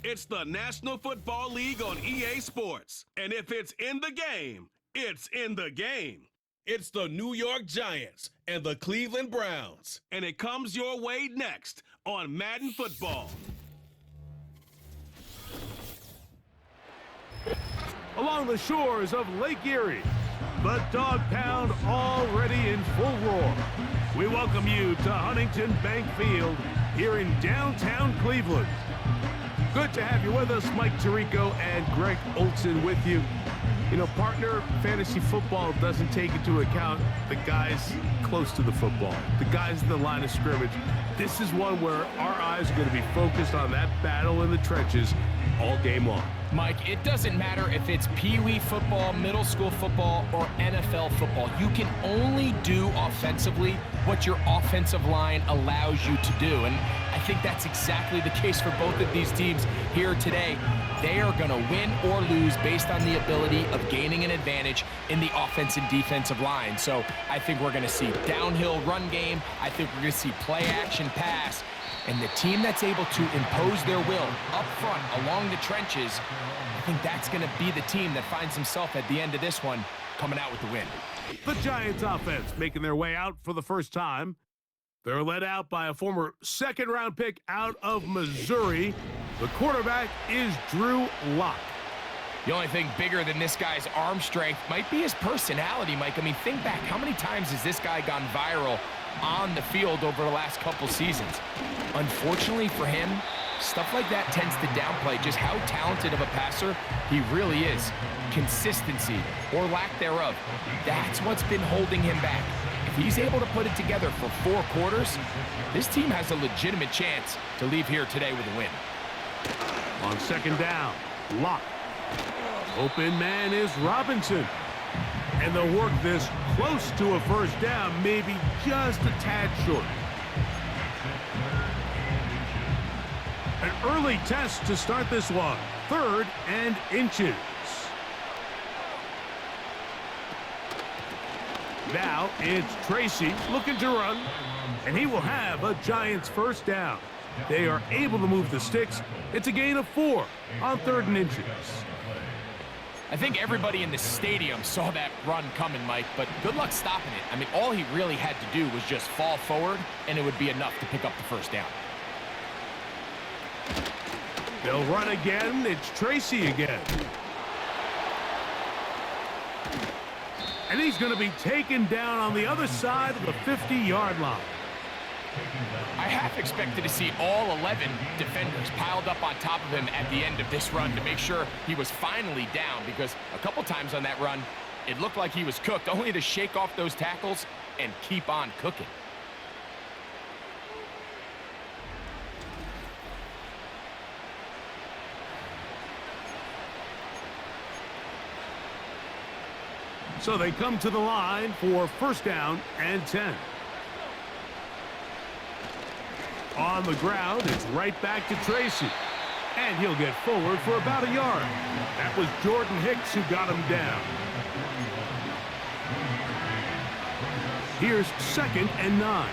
It's the National Football League on EA Sports. And if it's in the game, it's in the game. It's the New York Giants and the Cleveland Browns. And it comes your way next on Madden Football. Along the shores of Lake Erie, the Dog Pound already in full roar. We welcome you to Huntington Bank Field here in downtown Cleveland. Good to have you with us. Mike Tirico and Greg Olson with you. You know, partner, fantasy football doesn't take into account the guys close to the football, the guys in the line of scrimmage. This is one where our eyes are going to be focused on that battle in the trenches all game long. Mike, it doesn't matter if it's Pee-wee football, middle school football, or NFL football. You can only do offensively what your offensive line allows you to do. And I think that's exactly the case for both of these teams here today. They are going to win or lose based on the ability of gaining an advantage in the offense and defensive line. So I think we're going to see downhill run game. I think we're going to see play action pass. And the team that's able to impose their will up front along the trenches, I think that's going to be the team that finds himself at the end of this one coming out with the win. The Giants offense making their way out for the first time. They're led out by a former second-round pick out of Missouri. The quarterback is Drew Lock. The only thing bigger than this guy's arm strength might be his personality, Mike. I mean, think back, how many times has this guy gone viral on the field over the last couple seasons? Unfortunately for him, stuff like that tends to downplay just how talented of a passer he really is. Consistency, or lack thereof, that's what's been holding him back. If he's able to put it together for 4 quarters, this team has a legitimate chance to leave here today with a win. On second down, Lock. Open man is Robinson. And they'll work this close to a first down, maybe just a tad short. An early test to start this one. 3rd and inches. Now it's Tracy looking to run, and he will have a Giants first down. They are able to move the sticks. It's a gain of 4 on 3rd and inches. I think everybody in the stadium saw that run coming, Mike, but good luck stopping it. I mean, all he really had to do was just fall forward, and it would be enough to pick up the first down. They'll run again. It's Tracy again. And he's going to be taken down on the other side of the 50-yard line. I half expected to see all 11 defenders piled up on top of him at the end of this run to make sure he was finally down, because a couple times on that run, it looked like he was cooked, only to shake off those tackles and keep on cooking. So they come to the line for first down and 10. On the ground, it's right back to Tracy. And he'll get forward for about a yard. That was Jordan Hicks who got him down. Here's 2nd and 9.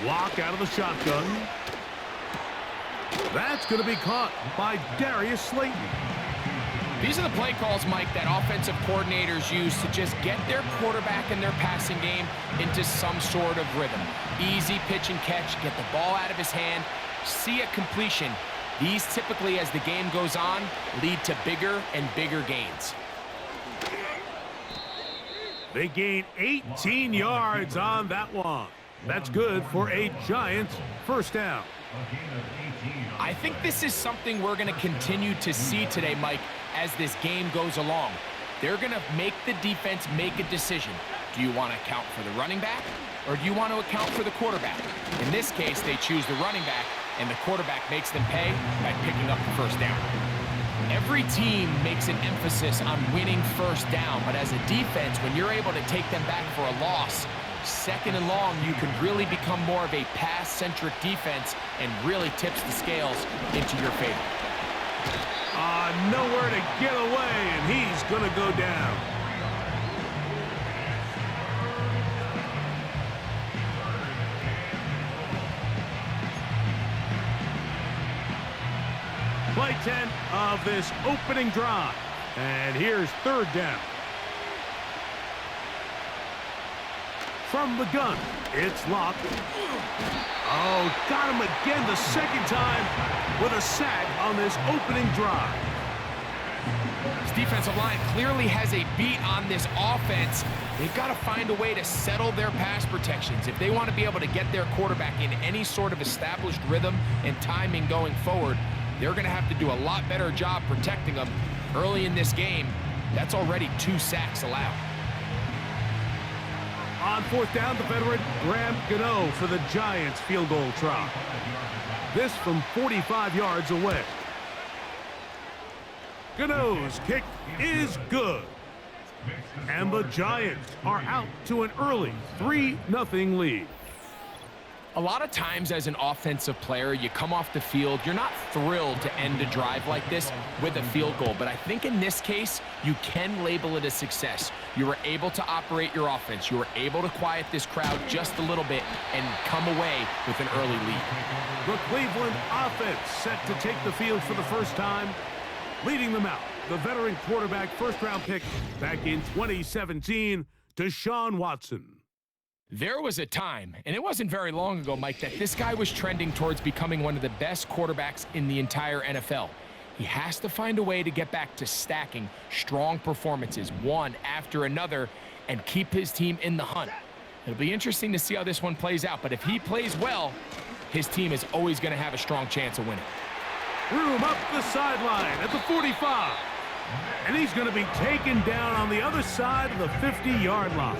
Lock out of the shotgun. That's going to be caught by Darius Slayton. These are the play calls, Mike, that offensive coordinators use to just get their quarterback and their passing game into some sort of rhythm. Easy pitch and catch, get the ball out of his hand, see a completion. These typically, as the game goes on, lead to bigger and bigger gains. They gain 18 yards on that one. That's good for a Giants first down. I think this is something we're going to continue to see today, Mike, as this game goes along. They're going to make the defense make a decision. Do you want to account for the running back, or do you want to account for the quarterback? In this case, they choose the running back, and the quarterback makes them pay by picking up the first down. Every team makes an emphasis on winning first down, but as a defense, when you're able to take them back for a loss, 2nd and long, you can really become more of a pass-centric defense and really tips the scales into your favor. Nowhere to get away, and he's going to go down. Play 10 of this opening drive. And here's third down. From the gun, it's locked. Oh, got him again the second time with a sack on this opening drive. This defensive line clearly has a beat on this offense. They've got to find a way to settle their pass protections. If they want to be able to get their quarterback in any sort of established rhythm and timing going forward, they're going to have to do a lot better job protecting them. Early in this game, that's already 2 sacks allowed. On fourth down, the veteran Graham Gano for the Giants field goal try. This from 45 yards away. Gano's kick is good. And the Giants are out to an early 3-0 lead. A lot of times as an offensive player, you come off the field, you're not thrilled to end a drive like this with a field goal. But I think in this case, you can label it a success. You were able to operate your offense. You were able to quiet this crowd just a little bit and come away with an early lead. The Cleveland offense set to take the field for the first time. Leading them out, the veteran quarterback first-round pick back in 2017, Deshaun Watson. There was a time, and it wasn't very long ago, Mike, that this guy was trending towards becoming one of the best quarterbacks in the entire NFL. He has to find a way to get back to stacking strong performances, one after another, and keep his team in the hunt. It'll be interesting to see how this one plays out, but if he plays well, his team is always going to have a strong chance of winning. Room up the sideline at the 45. And he's going to be taken down on the other side of the 50-yard line.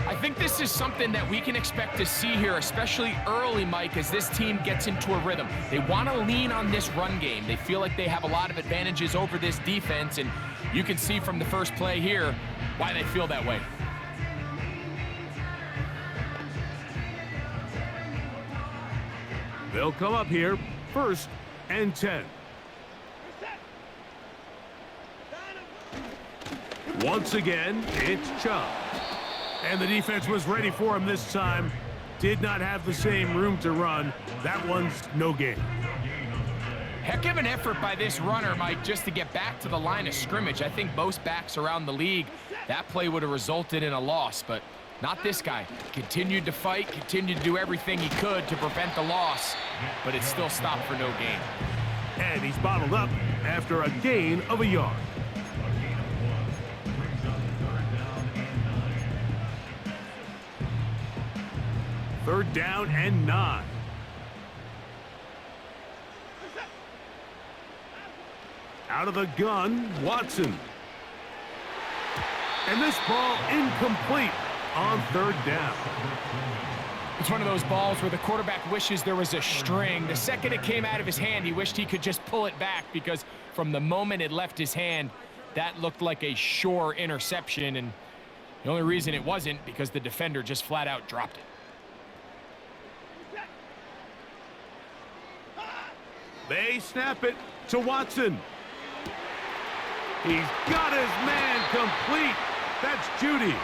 I think this is something that we can expect to see here, especially early, Mike, as this team gets into a rhythm. They want to lean on this run game. They feel like they have a lot of advantages over this defense, and you can see from the first play here why they feel that way. They'll come up here, 1st and 10. Once again, it's Chubb. And the defense was ready for him this time. Did not have the same room to run. That one's no gain. Heck of an effort by this runner, Mike, just to get back to the line of scrimmage. I think most backs around the league, that play would have resulted in a loss, but not this guy. Continued to fight, continued to do everything he could to prevent the loss, but it still stopped for no gain. And he's bottled up after a gain of a yard. Third down and 9. Out of the gun, Watson. And this ball incomplete on third down. It's one of those balls where the quarterback wishes there was a string. The second it came out of his hand, he wished he could just pull it back, because from the moment it left his hand, that looked like a sure interception, and the only reason it wasn't because the defender just flat out dropped it. They snap it to Watson. He's got his man complete. That's Judy.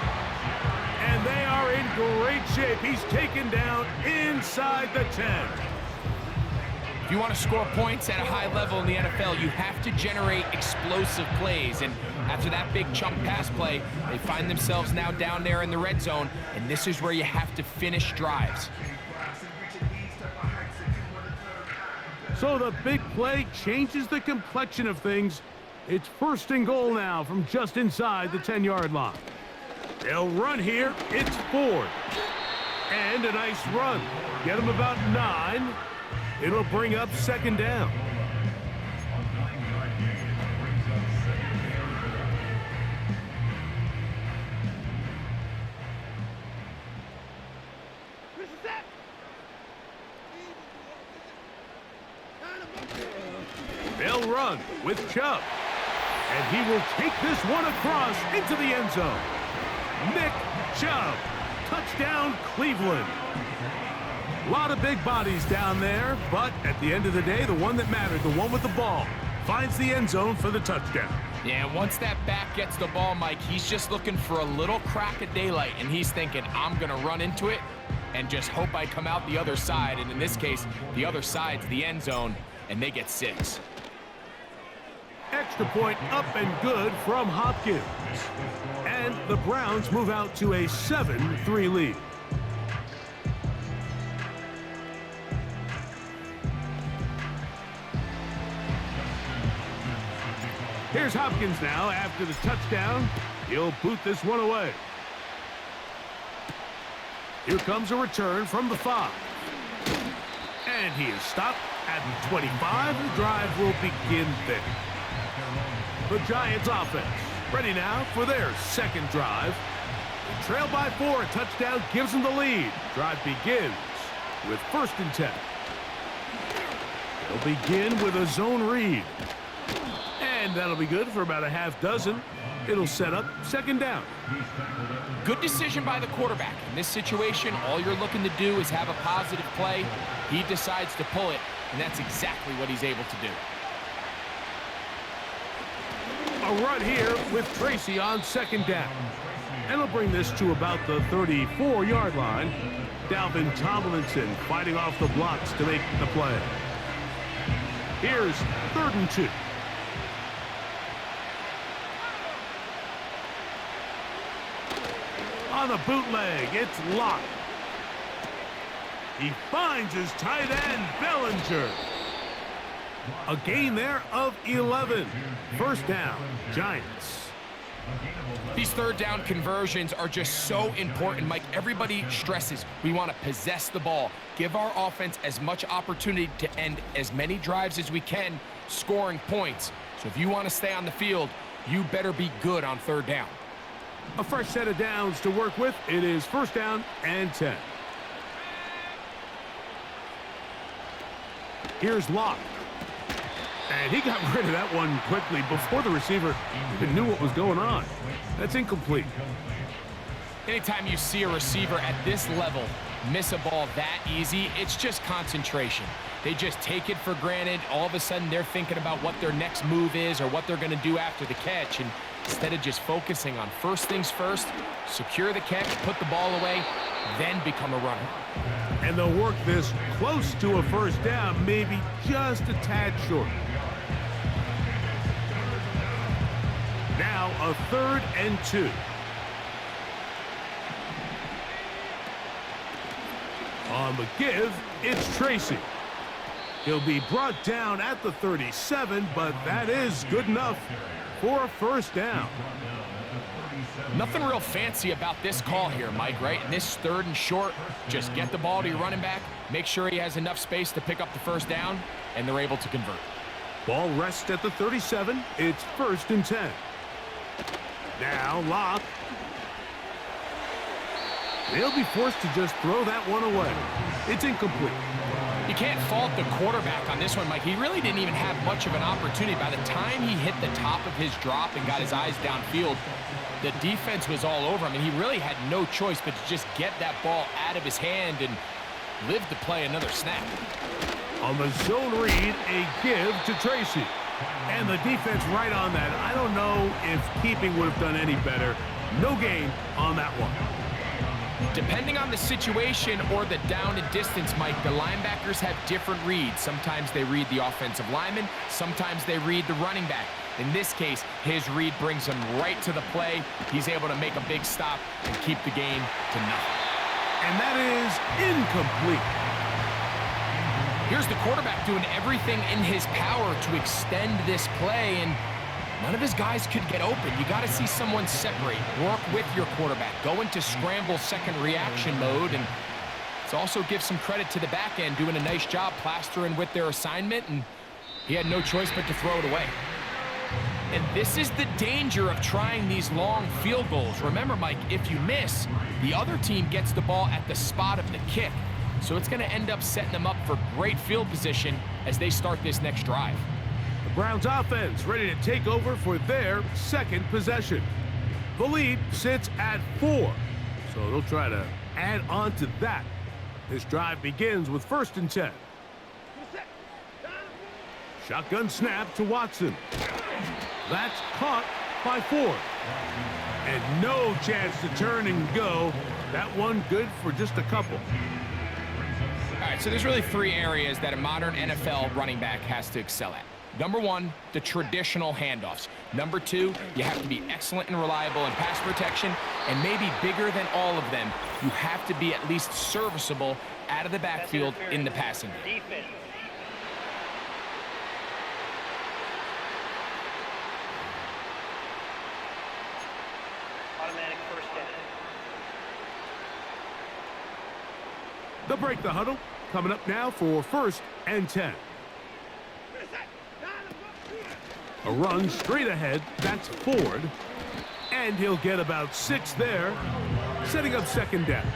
And they are in great shape. He's taken down inside the 10. If you want to score points at a high level in the NFL, you have to generate explosive plays. And after that big chunk pass play, they find themselves now down there in the red zone. And this is where you have to finish drives. So the big play changes the complexion of things. It's 1st and goal now from just inside the 10-yard line. They'll run here. It's Ford. And a nice run. Get him about 9. It'll bring up 2nd down. They'll run with Chubb. And he will take this one across into the end zone. Nick Chubb. Touchdown, Cleveland. A lot of big bodies down there, but at the end of the day, the one that mattered, the one with the ball, finds the end zone for the touchdown. Yeah, once that back gets the ball, Mike, he's just looking for a little crack of daylight, and he's thinking, I'm going to run into it and just hope I come out the other side. And in this case, the other side's the end zone. and they get 6. Extra point up and good from Hopkins. And the Browns move out to a 7-3 lead. Here's Hopkins now after the touchdown. He'll boot this one away. Here comes a return from the 5. And he is stopped at the 25. The drive will begin there. The Giants offense ready now for their second drive. They trail by 4. A touchdown gives them the lead. Drive begins with 1st and 10. They'll begin with a zone read. And that'll be good for about a half dozen. It'll set up 2nd down. Good decision by the quarterback. In this situation, all you're looking to do is have a positive play. He decides to pull it, and that's exactly what he's able to do. A run here with Tracy on 2nd down. And he'll bring this to about the 34-yard line. Dalvin Tomlinson fighting off the blocks to make the play. Here's 3rd and 2. On the bootleg, it's Locke. He finds his tight end, Bellinger. A gain there of 11. 1st down, Giants. These 3rd down conversions are just so important, Mike. Everybody stresses we want to possess the ball, give our offense as much opportunity to end as many drives as we can, scoring points. So if you want to stay on the field, you better be good on 3rd down. A fresh set of downs to work with. It is 1st down and 10. Here's Locke. And he got rid of that one quickly before the receiver even knew what was going on. That's incomplete. Anytime you see a receiver at this level miss a ball that easy, it's just concentration. They just take it for granted. All of a sudden, they're thinking about what their next move is or what they're going to do after the catch. And instead of just focusing on first things first, secure the catch, put the ball away, then become a runner. And they'll work this close to a 1st down, maybe just a tad short. Now a 3rd and 2. On the give, it's Tracy. He'll be brought down at the 37, but that is good enough for a 1st down. Nothing real fancy about this call here, Mike, right? In this 3rd and short, just get the ball to your running back, make sure he has enough space to pick up the 1st down, and they're able to convert. Ball rests at the 37. It's 1st and 10. Now Locke. They'll be forced to just throw that one away. It's incomplete. You can't fault the quarterback on this one, Mike. He really didn't even have much of an opportunity. By the time he hit the top of his drop and got his eyes downfield, the defense was all over him, and he really had no choice but to just get that ball out of his hand and live to play another snap. On the zone read, a give to Tracy. And the defense right on that. I don't know if keeping would have done any better. No gain on that one. Depending on the situation or the down and distance, Mike, the linebackers have different reads. Sometimes they read the offensive lineman. Sometimes they read the running back. In this case, his read brings him right to the play. He's able to make a big stop and keep the game to nothing. And that is incomplete. Here's the quarterback doing everything in his power to extend this play, and none of his guys could get open. You got to see someone separate, work with your quarterback, go into scramble second reaction mode, and it's also give some credit to the back end doing a nice job plastering with their assignment, and he had no choice but to throw it away. And this is the danger of trying these long field goals. Remember, Mike, if you miss, the other team gets the ball at the spot of the kick. So it's going to end up setting them up for great field position as they start this next drive. The Browns offense ready to take over for their second possession. The lead sits at 4, so they'll try to add on to that. This drive begins with 1st and 10. Shotgun snap to Watson. That's caught by Ford. And no chance to turn and go. That one good for just a couple. All right, so there's really 3 areas that a modern NFL running back has to excel at. Number 1, the traditional handoffs. Number 2, you have to be excellent and reliable in pass protection, and maybe bigger than all of them, you have to be at least serviceable out of the backfield in the passing game. Defense. Automatic first down. They'll break the huddle. Coming up now for 1st and 10. A run straight ahead. That's Ford. And he'll get about 6 there, setting up 2nd down.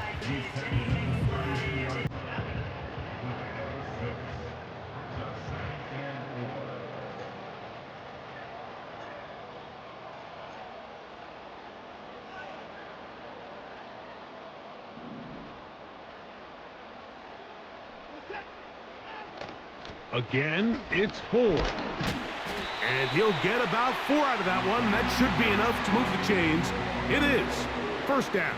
Again, it's Ford. And he'll get about 4 out of that one. That should be enough to move the chains. It is 1st down.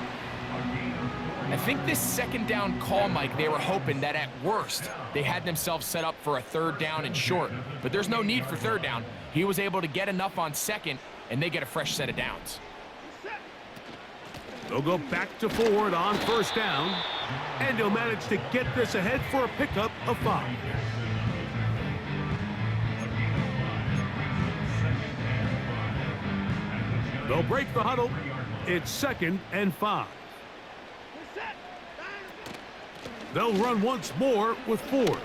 I think this 2nd down call, Mike, they were hoping that at worst they had themselves set up for a 3rd down and short. But there's no need for 3rd down. He was able to get enough on 2nd, and they get a fresh set of downs. They'll go back to Ford on 1st down. And he'll manage to get this ahead for a pickup of 5. They'll break the huddle. It's 2nd and 5. They'll run once more with Ford.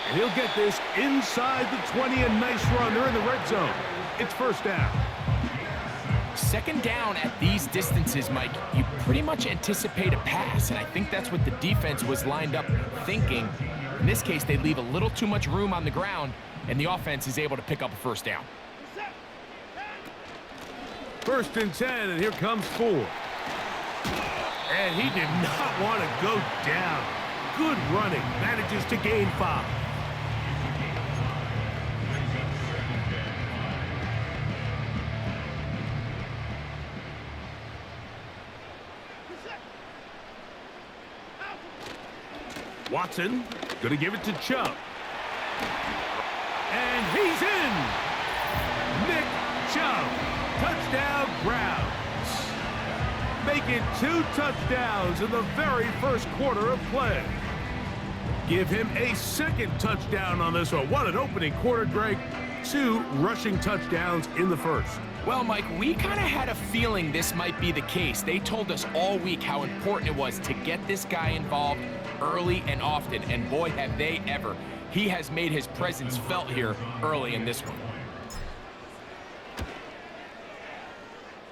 And he'll get this inside the 20, and nice run. They're in the red zone. It's 1st down. 2nd down at these distances, Mike, you pretty much anticipate a pass, and I think that's what the defense was lined up thinking. In this case, they leave a little too much room on the ground, and the offense is able to pick up a 1st down. 1st and 10, and here comes Ford. And he did not want to go down. Good running. Manages to gain 5. Watson going to give it to Chubb. And he's in. Nick Chubb. Touchdown, Browns. Make it 2 touchdowns in the very 1st quarter of play. Give him a 2nd touchdown on this one. What an opening quarter, Greg. 2 rushing touchdowns in the 1st. Well, Mike, we kind of had a feeling this might be the case. They told us all week how important it was to get this guy involved early and often, and boy, have they ever. He has made his presence felt here early in this one.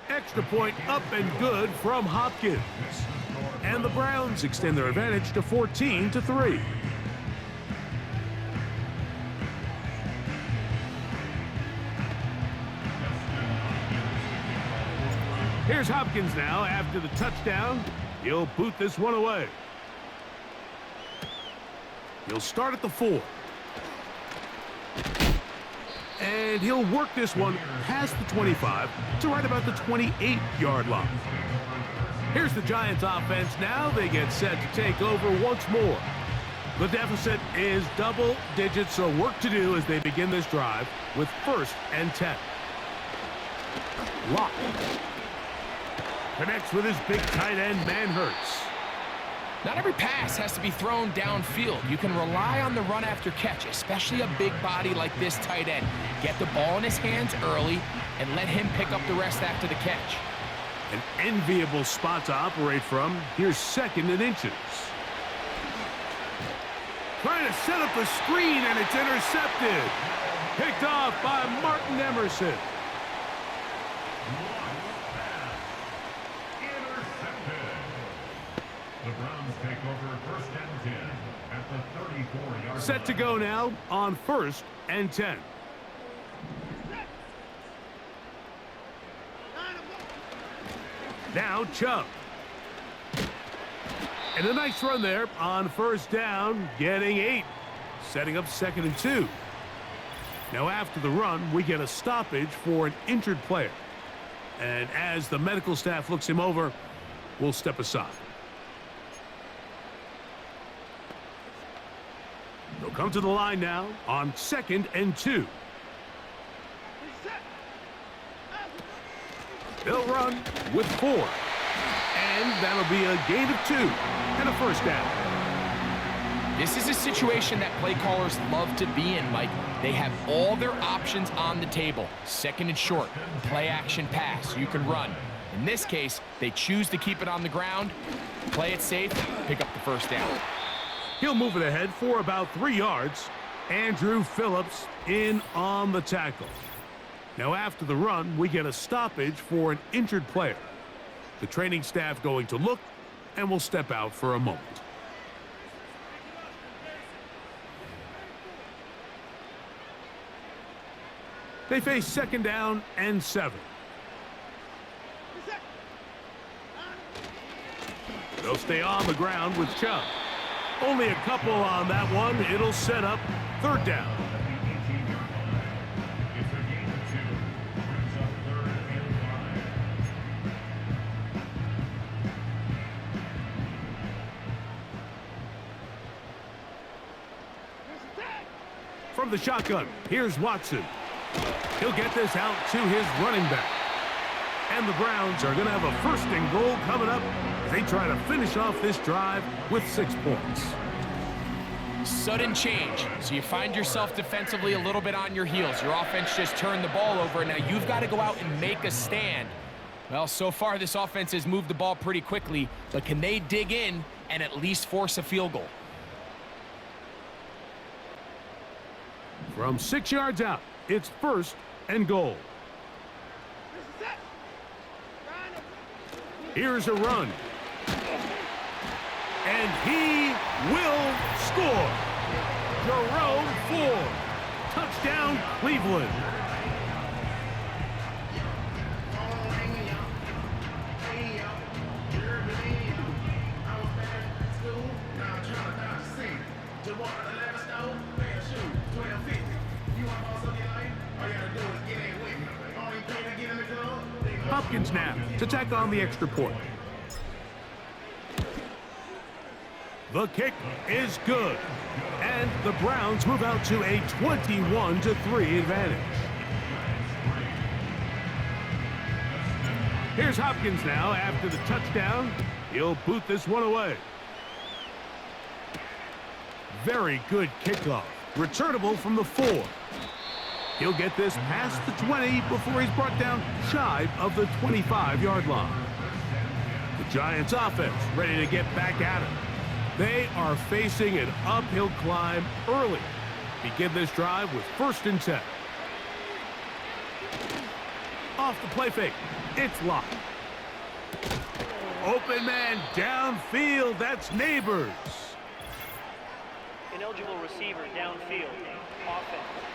Extra point up and good from Hopkins. And the Browns extend their advantage to 14-3. Here's Hopkins now after the touchdown. He'll boot this one away. He'll start at the 4. And he'll work this one past the 25 to right about the 28-yard line. Here's the Giants offense now. They get set to take over once more. The deficit is double digits, so work to do as they begin this drive with 1st and 10. Lock. Connects with his big tight end, Hurts. Not every pass has to be thrown downfield. You can rely on the run after catch, especially a big body like this tight end. Get the ball in his hands early and let him pick up the rest after the catch. An enviable spot to operate from. Here's 2nd and inches. Trying to set up a screen, and it's intercepted. Picked off by Martin Emerson. The Browns take over 1st and 10 at the 34-yard. Set to go now on 1st and 10. Now Chubb. And a nice run there on 1st down, getting 8. Setting up 2nd and 2. Now after the run, we get a stoppage for an injured player. And as the medical staff looks him over, we'll step aside. They'll come to the line now on 2nd and 2. They'll run with 4. And that'll be a gain of 2 and a first down. This is a situation that play callers love to be in, Mike. They have all their options on the table. 2nd and short, play action pass, you can run. In this case, they choose to keep it on the ground, play it safe, pick up the first down. He'll move it ahead for about 3 yards. Andrew Phillips in on the tackle. Now after the run, we get a stoppage for an injured player. The training staff going to look, and will step out for a moment. They face 2nd down and 7. They'll stay on the ground with Chubb. Only a couple on that one. It'll set up 3rd down. It's a gain of 2. Brings up 3rd and 5. From the shotgun, here's Watson. He'll get this out to his running back. And the Browns are going to have a 1st and goal coming up as they try to finish off this drive with 6 points. Sudden change, so you find yourself defensively a little bit on your heels. Your offense just turned the ball over, and now you've got to go out and make a stand. Well, so far this offense has moved the ball pretty quickly, but can they dig in and at least force a field goal? From 6 yards out, it's 1st and goal. Here's a run. And he will score. Jerome Ford. Touchdown, Cleveland. Hopkins now to tack on the extra point. The kick is good. And the Browns move out to a 21-3 advantage. Here's Hopkins now after the touchdown. He'll boot this one away. Very good kickoff. Returnable from the 4. He'll get this past the 20 before he's brought down shy of the 25-yard line. The Giants offense ready to get back at it. They are facing an uphill climb early. Begin this drive with 1st and 10. Off the play fake. It's locked. Open man downfield. That's Neighbors. Ineligible receiver downfield. Offense.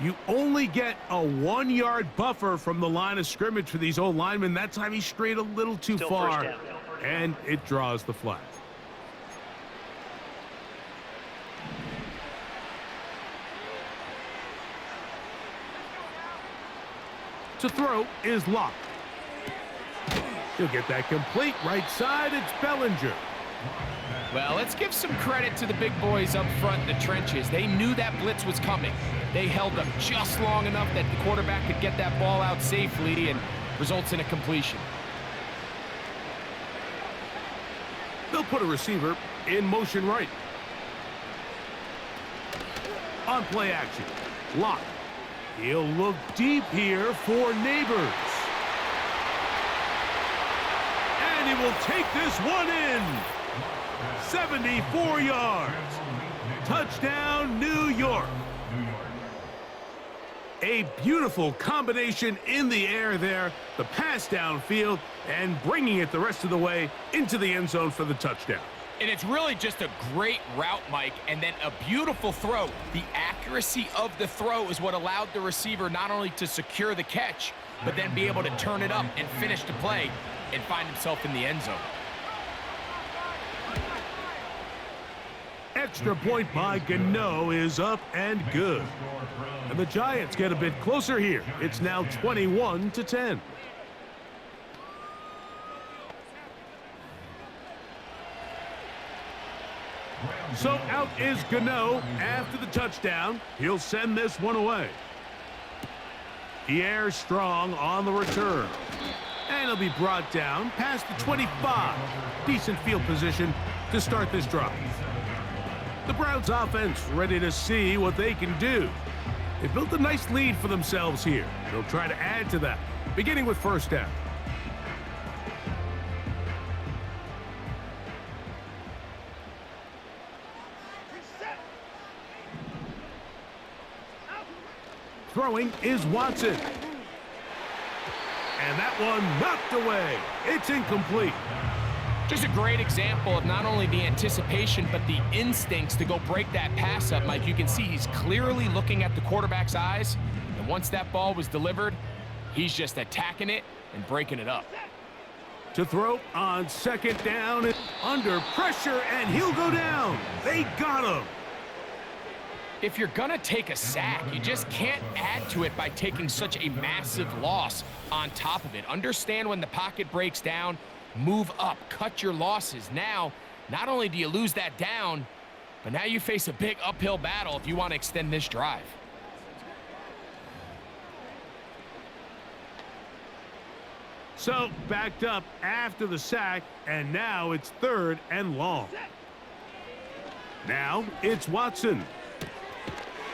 You only get a 1-yard buffer from the line of scrimmage for these old linemen. That time he strayed a little too Still far, first down. and it draws the flag. To throw is Locke. He'll get that complete. Right side, it's Bellinger. Well, let's give some credit to the big boys up front in the trenches. They knew that blitz was coming. They held up just long enough that the quarterback could get that ball out safely and results in a completion. They'll put a receiver in motion right. On play action, Locke. He'll look deep here for Neighbors. And he will take this one in. 74 yards. Touchdown, New York. A beautiful combination in the air there. The pass downfield and bringing it the rest of the way into the end zone for the touchdown. And it's really just a great route, Mike, and then a beautiful throw. The accuracy of the throw is what allowed the receiver not only to secure the catch, but then be able to turn it up and finish the play and find himself in the end zone. Extra point by Gano is up and good. And the Giants get a bit closer here. It's now 21-10. So out is Gano after the touchdown. He'll send this one away. Pierre strong on the return. And he'll be brought down past the 25. Decent field position to start this drive. The Browns offense ready to see what they can do. They built a nice lead for themselves here. They'll try to add to that, beginning with first down. Throwing is Watson. And that one knocked away. It's incomplete. Just a great example of not only the anticipation, but the instincts to go break that pass up, Mike. You can see he's clearly looking at the quarterback's eyes. And once that ball was delivered, he's just attacking it and breaking it up. To throw on second down, under pressure, and he'll go down. They got him. If you're going to take a sack, you just can't add to it by taking such a massive loss on top of it. Understand when the pocket breaks down, move up, cut your losses. Now, not only do you lose that down, but now you face a big uphill battle if you want to extend this drive. So, backed up after the sack, and now it's third and long. Now, it's Watson.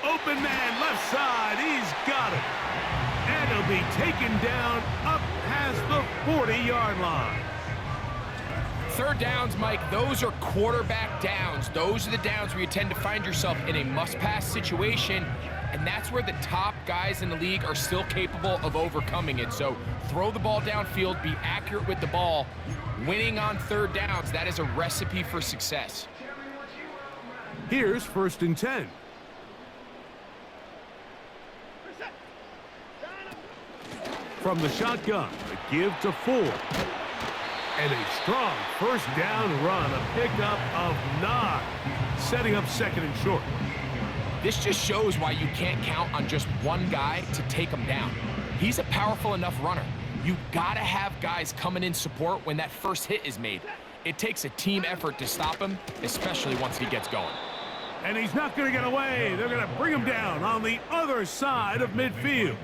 Open man, left side, he's got it. And he'll be taken down up past the 40-yard line. Third downs, Mike, those are quarterback downs. Those are the downs where you tend to find yourself in a must-pass situation, and that's where the top guys in the league are still capable of overcoming it. So throw the ball downfield, be accurate with the ball. Winning on third downs, that is a recipe for success. Here's first and 10. From the shotgun, a give to Ford. And a strong first down run, a pickup of 9, setting up second and short. This just shows why you can't count on just one guy to take him down. He's a powerful enough runner. You gotta have guys coming in support when that first hit is made. It takes a team effort to stop him, especially once he gets going. And he's not gonna get away. They're gonna bring him down on the other side of midfield.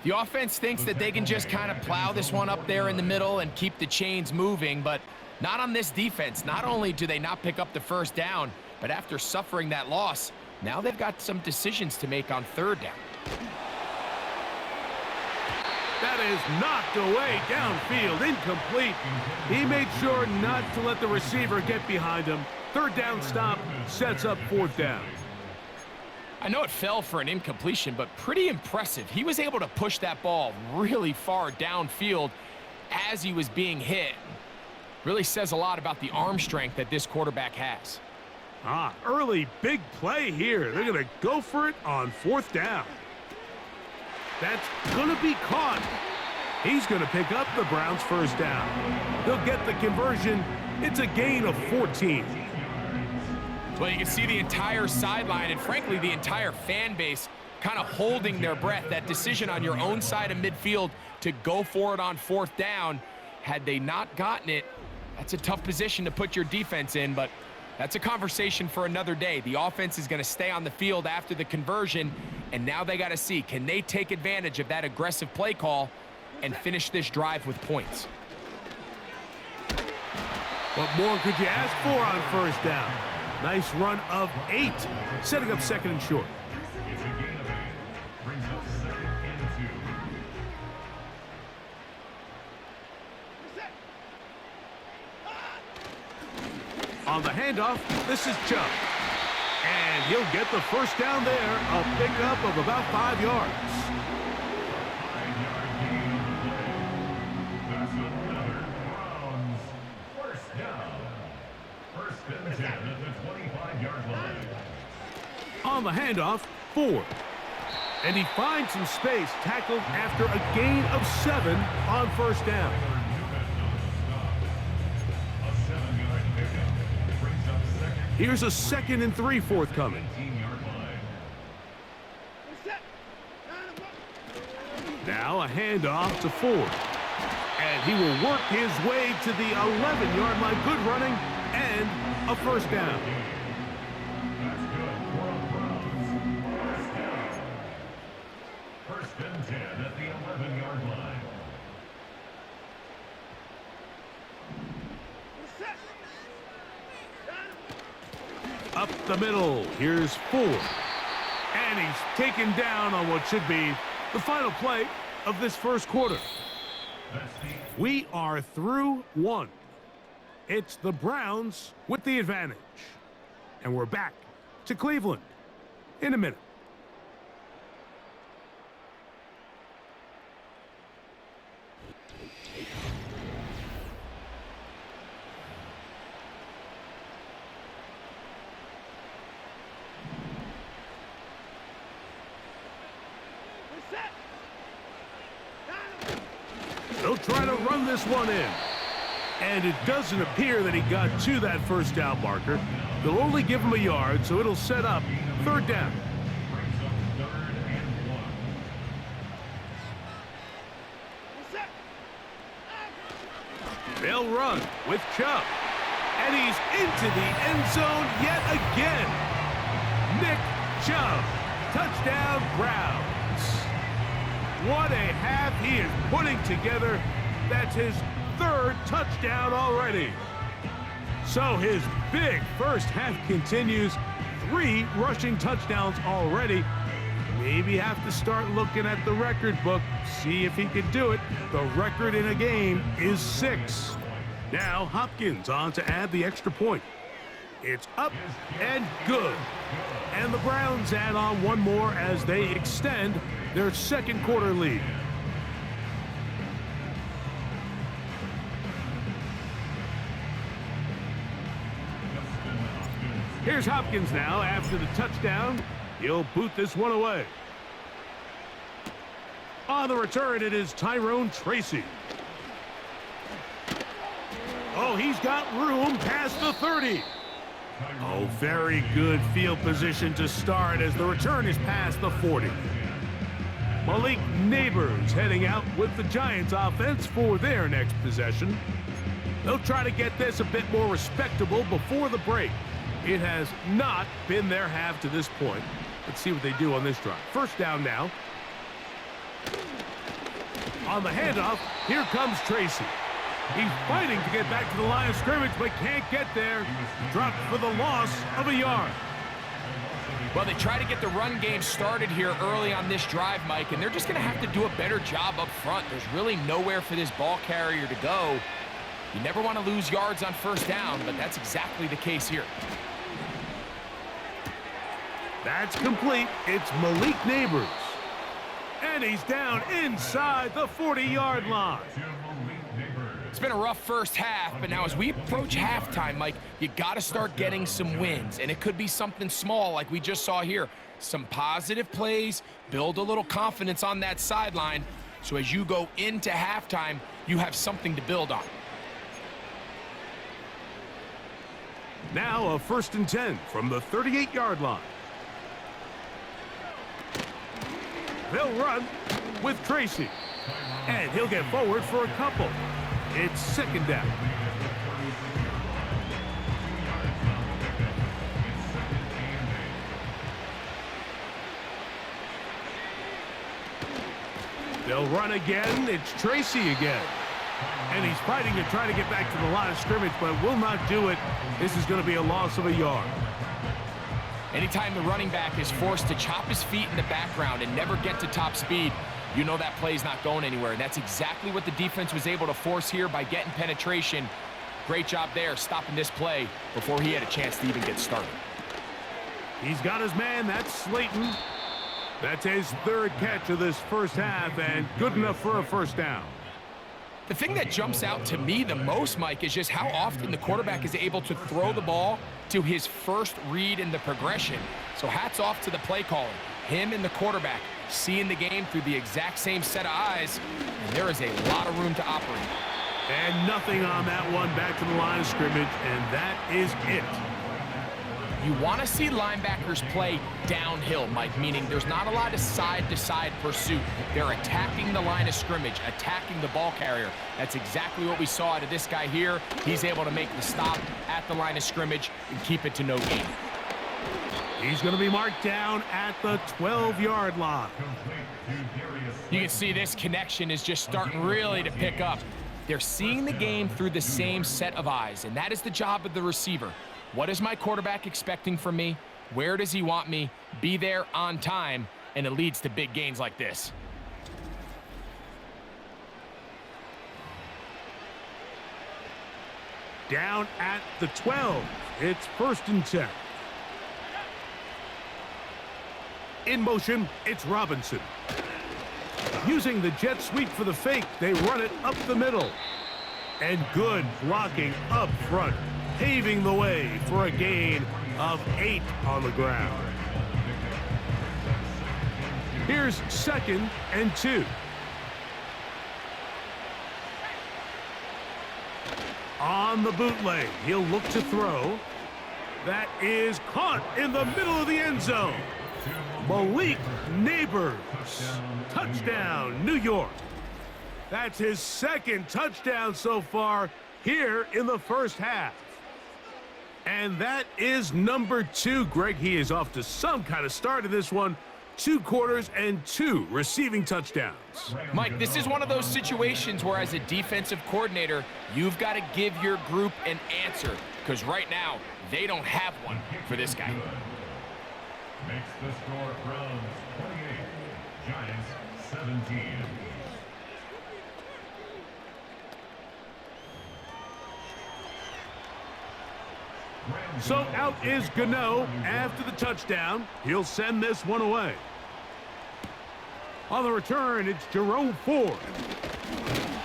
The offense thinks that they can just kind of plow this one up there in the middle and keep the chains moving, but not on this defense. Not only do they not pick up the first down, but after suffering that loss, now they've got some decisions to make on third down. That is knocked away downfield, incomplete. He made sure not to let the receiver get behind him. Third down stop sets up fourth down. I know it fell for an incompletion, but pretty impressive. He was able to push that ball really far downfield as he was being hit. Really says a lot about the arm strength that this quarterback has. Early big play here. They're going to go for it on fourth down. That's going to be caught. He's going to pick up the Browns' first down. They'll get the conversion. It's a gain of 14. Well, you can see the entire sideline and, frankly, the entire fan base kind of holding their breath. That decision on your own side of midfield to go for it on fourth down, had they not gotten it, that's a tough position to put your defense in, but that's a conversation for another day. The offense is going to stay on the field after the conversion, and now they got to see, can they take advantage of that aggressive play call and finish this drive with points? What more could you ask for on first down? Nice run of 8, setting up second and short. It's a gain of 8. Brings up second and 2. On the handoff, this is Chubb. And he'll get the first down there, a pickup of about 5 yards. 5-yard gain on the play. That's another Browns first down. First and 10 at the 25-yard line. On the handoff, Ford. And he finds some space, tackled after a gain of 7 on first down. A 7-yard pickup brings up second. Here's a 2nd and 3 forthcoming. 18-yard line. Now a handoff to Ford. And he will work his way to the 11-yard line. Good running, and a first down. That's good for a Browns. First down. First and 10 at the 11-yard line. Up the middle, here's Ford. And he's taken down on what should be the final play of this first quarter. We are through one. It's the Browns with the advantage. And we're back to Cleveland in a minute. They'll try to run this one in. And it doesn't appear that he got to that first down marker. They'll only give him a yard, so it'll set up third down. They'll run with Chubb. And he's into the end zone yet again. Nick Chubb. Touchdown, Browns. What a half he is putting together. That's his third touchdown already. So his big first half continues. 3 rushing touchdowns already. Maybe have to start looking at the record book, see if he can do it. The record in a game is 6. Now Hopkins on to add the extra point. It's up and good. And the Browns add on one more as they extend their second quarter lead. Here's Hopkins now after the touchdown. He'll boot this one away. On the return, it is Tyrone Tracy. Oh, he's got room past the 30. Oh, very good field position to start as the return is past the 40. Malik Neighbors heading out with the Giants offense for their next possession. They'll try to get this a bit more respectable before the break. It has not been their half to this point. Let's see what they do on this drive. First down now. On the handoff, here comes Tracy. He's fighting to get back to the line of scrimmage, but can't get there. Dropped for the loss of a yard. Well, they try to get the run game started here early on this drive, Mike, and they're just going to have to do a better job up front. There's really nowhere for this ball carrier to go. You never want to lose yards on first down, but that's exactly the case here. That's complete. It's Malik Neighbors. And he's down inside the 40-yard line. It's been a rough first half, but now as we approach halftime, Mike, you got to start getting some wins. And it could be something small like we just saw here. Some positive plays, build a little confidence on that sideline. So as you go into halftime, you have something to build on. Now a 1st and 10 from the 38-yard line. They'll run with Tracy. And he'll get forward for a couple. It's second down. They'll run again. It's Tracy again. And he's fighting to try to get back to the line of scrimmage, but will not do it. This is going to be a loss of a yard. Anytime the running back is forced to chop his feet in the background and never get to top speed, you know that play's not going anywhere. And that's exactly what the defense was able to force here by getting penetration. Great job there, stopping this play before he had a chance to even get started. He's got his man. That's Slayton. That's his 3rd catch of this first half, and good enough for a first down. The thing that jumps out to me the most, Mike, is just how often the quarterback is able to throw the ball to his first read in the progression. So hats off to the play caller. Him and the quarterback seeing the game through the exact same set of eyes, and there is a lot of room to operate. And nothing on that one back to the line of scrimmage, and that is it. You want to see linebackers play downhill, Mike, meaning there's not a lot of side-to-side pursuit. They're attacking the line of scrimmage, attacking the ball carrier. That's exactly what we saw out of this guy here. He's able to make the stop at the line of scrimmage and keep it to no gain. He's going to be marked down at the 12-yard line. You can see this connection is just starting really to pick up. They're seeing the game through the same set of eyes, and that is the job of the receiver. What is my quarterback expecting from me? Where does he want me? Be there on time, and it leads to big gains like this. Down at the 12. It's 1st and 10. In motion, it's Robinson. Using the jet sweep for the fake, they run it up the middle. And good blocking up front, paving the way for a gain of 8 on the ground. Here's 2nd and 2. On the bootleg, he'll look to throw. That is caught in the middle of the end zone. Malik Neighbors. Touchdown, New York. That's his 2nd touchdown so far here in the first half. And that is number 2, Greg. He is off to some kind of start in this one. 2 quarters and 2 receiving touchdowns. Mike, this is one of those situations where as a defensive coordinator, you've got to give your group an answer, because right now, they don't have one for this guy. Makes the score Browns 28, Giants 17. So out is Gano after the touchdown. He'll send this one away. On the return, it's Jerome Ford.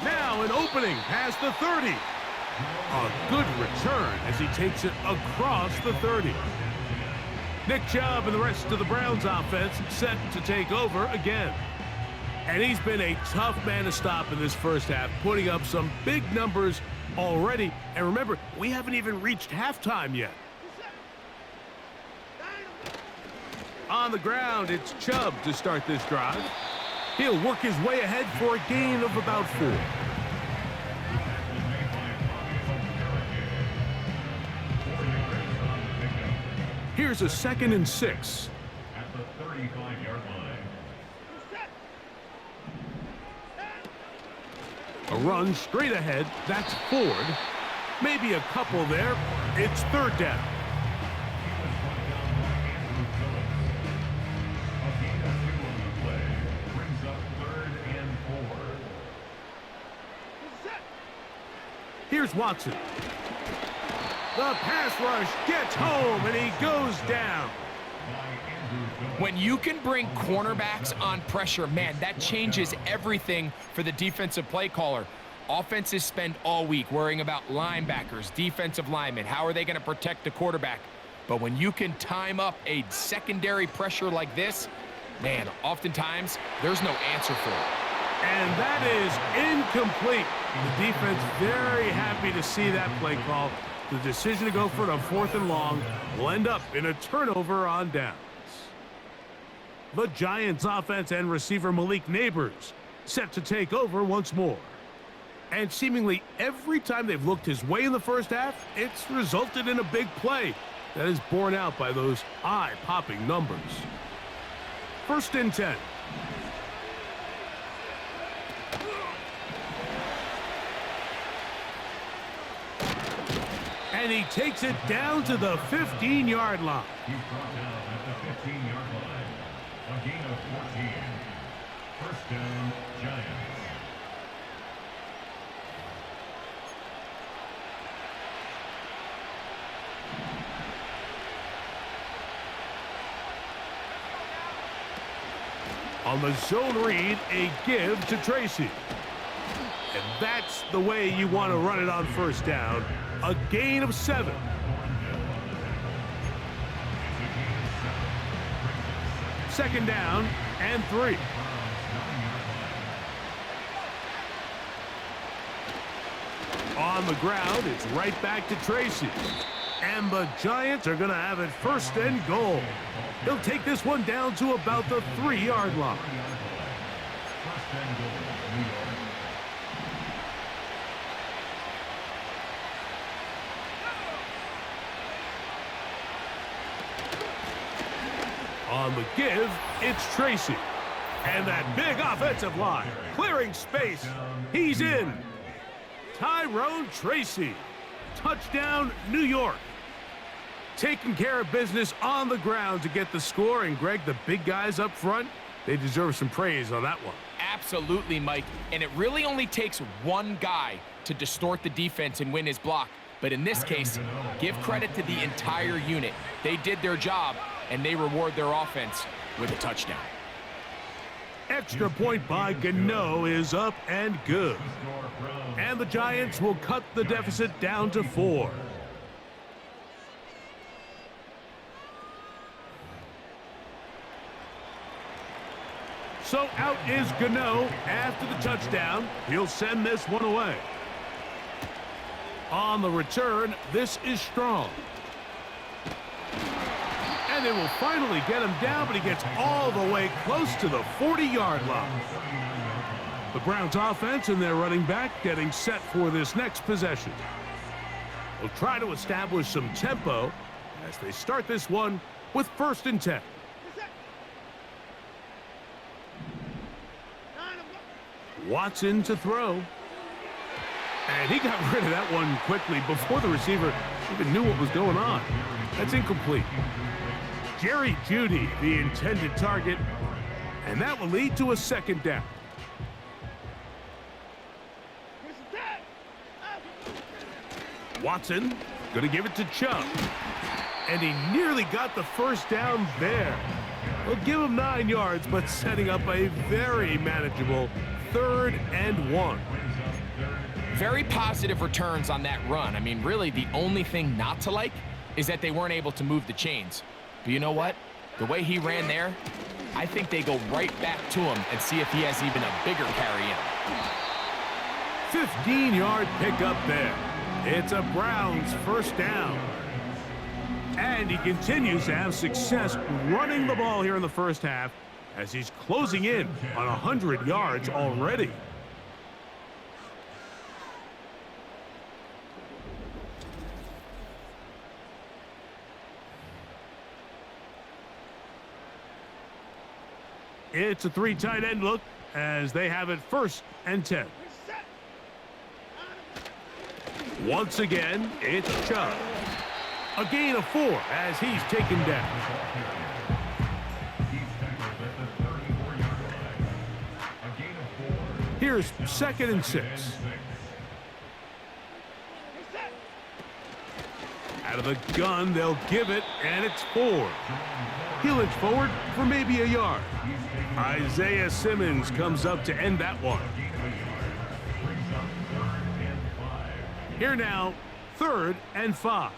Now an opening past the 30. A good return as he takes it across the 30. Nick Chubb and the rest of the Browns offense set to take over again. And he's been a tough man to stop in this first half, putting up some big numbers already. And remember, we haven't even reached halftime yet. On the ground, it's Chubb to start this drive. He'll work his way ahead for a gain of about 4. Here's a 2nd and 6. At the 35-yard line. A run straight ahead. That's Ford. Maybe a couple there. It's 3rd down. A gain of 2 on the play brings up 3rd and 4. Here's Watson. The pass rush gets home, and he goes down. When you can bring cornerbacks on pressure, man, that changes everything for the defensive play caller. Offenses spend all week worrying about linebackers, defensive linemen. How are they going to protect the quarterback? But when you can time up a secondary pressure like this, man, oftentimes there's no answer for it. And that is incomplete. The defense very happy to see that play call. The decision to go for it on 4th and long will end up in a turnover on downs. The Giants offense and receiver Malik Neighbors set to take over once more. And seemingly every time they've looked his way in the first half, it's resulted in a big play that is borne out by those eye-popping numbers. 1st and 10. And he takes it down to the 15-yard line. He's brought down at the 15-yard line. A gain of 14. 1st down, Giants. On the zone read, a give to Tracy. And that's the way you want to run it on 1st down. A gain of 7. Second down and 3. On the ground, it's right back to Tracy. And the Giants are going to have it 1st and goal. He'll take this one down to about the 3-yard line. 1st and goal, New York. On the give, it's Tracy. And that big offensive line, clearing space. He's in. Tyrone Tracy. Touchdown, New York. Taking care of business on the ground to get the score. And, Greg, the big guys up front, they deserve some praise on that one. Absolutely, Mike. And it really only takes one guy to distort the defense and win his block. But in this case, give credit to the entire unit. They did their job, and they reward their offense with a touchdown. Extra point by Gano is up and good. And the Giants will cut the deficit down to 4. So out is Gano after the touchdown. He'll send this one away. On the return, this is Strong. And they will finally get him down, but he gets all the way close to the 40-yard line. The Browns offense and their running back getting set for this next possession. They'll try to establish some tempo as they start this one with 1st and 10. Watson to throw. And he got rid of that one quickly before the receiver even knew what was going on. That's incomplete. Jerry Jeudy, the intended target, and that will lead to a 2nd down. Watson going to give it to Chubb. And he nearly got the 1st down there. We'll give him 9 yards, but setting up a very manageable 3rd and 1. Very positive returns on that run. I mean, really, the only thing not to like is that they weren't able to move the chains. But you know what? The way he ran there, I think they go right back to him and see if he has even a bigger carry in. 15-yard pickup there. It's a Browns 1st down. And he continues to have success running the ball here in the 1st half as he's closing in on 100 yards already. It's a 3 tight end look as they have it 1st and 10. Once again, it's Chubb. A gain of 4 as he's taken down. Here's 2nd and 6. Out of the gun, they'll give it, and it's 4. He'll inch forward for maybe a yard. Isaiah Simmons comes up to end that one. Here now, 3rd and 5.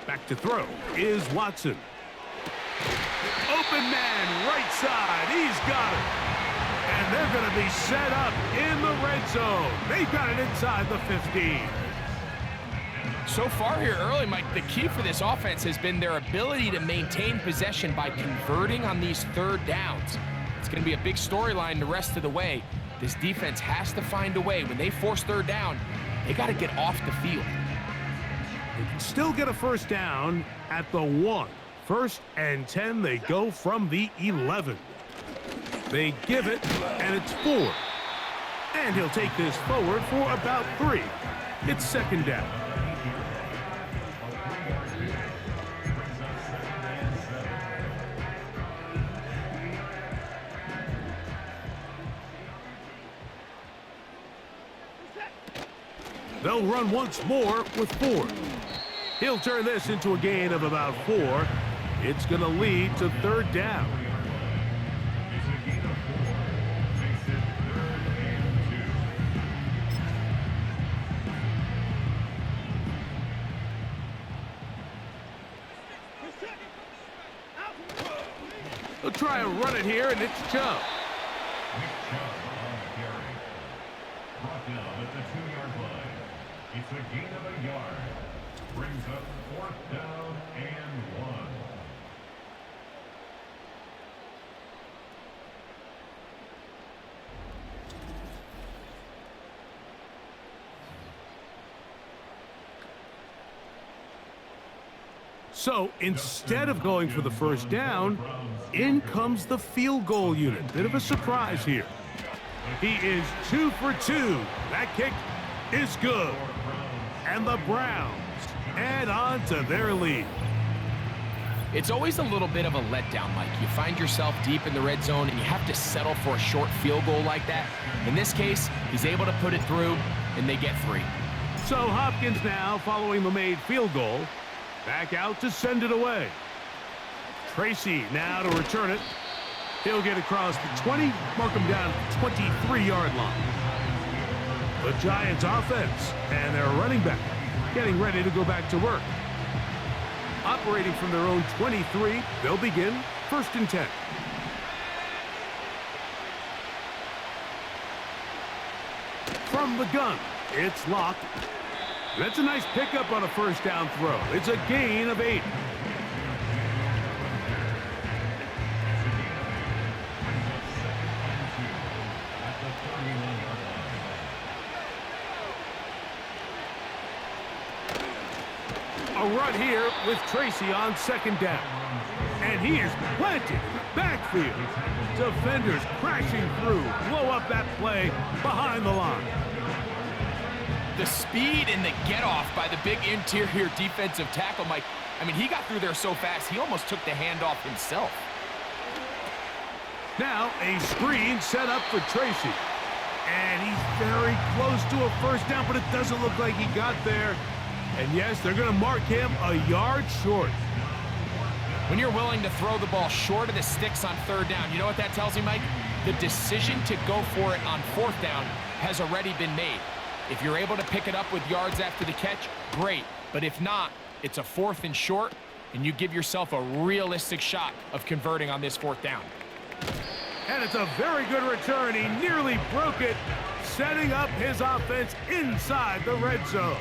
Back to throw is Watson. Open man, right side. He's got it. And they're going to be set up in the red zone. They've got it inside the 15. So far here early, Mike, the key for this offense has been their ability to maintain possession by converting on these 3rd downs. It's going to be a big storyline the rest of the way. This defense has to find a way. When they force 3rd down, they got to get off the field. They can still get a 1st down at the 1. 1st and 10, they go from the 11. They give it, and it's 4. And he'll take this forward for about 3. It's 2nd down. They'll run once more with 4. He'll turn this into a gain of about 4. It's going to lead to 3rd down. They'll try and run it here, and it's Chubb. Brought down at the 2-yard line. It's a gain of a yard. Brings up 4th down and 1. So instead of going for the first down, in comes the field goal unit. Bit of a surprise here. He is 2 for 2. That kick is good. And the Browns add on to their lead. It's always a little bit of a letdown, Mike. You find yourself deep in the red zone and you have to settle for a short field goal like that. In this case, he's able to put it through and they get 3. So Hopkins now, following the made field goal, back out to send it away. Tracy now to return it. He'll get across the 20, mark him down at the 23-yard line. The Giants offense and their running back getting ready to go back to work. Operating from their own 23, they'll begin 1st and 10. From the gun, it's locked. That's a nice pickup on a first down throw. It's a gain of 8. A run here with Tracy on 2nd down. And he is planted in the backfield. Defenders crashing through, blow up that play behind the line. The speed and the get-off by the big interior defensive tackle, Mike. I mean, he got through there so fast, he almost took the handoff himself. Now, a screen set up for Tracy. And he's very close to a first down, but it doesn't look like he got there. And yes, they're going to mark him a yard short. When you're willing to throw the ball short of the sticks on 3rd down, you know what that tells you, Mike? The decision to go for it on 4th down has already been made. If you're able to pick it up with yards after the catch, great. But if not, it's a 4th and short, and you give yourself a realistic shot of converting on this 4th down. And it's a very good return. He nearly broke it, setting up his offense inside the red zone.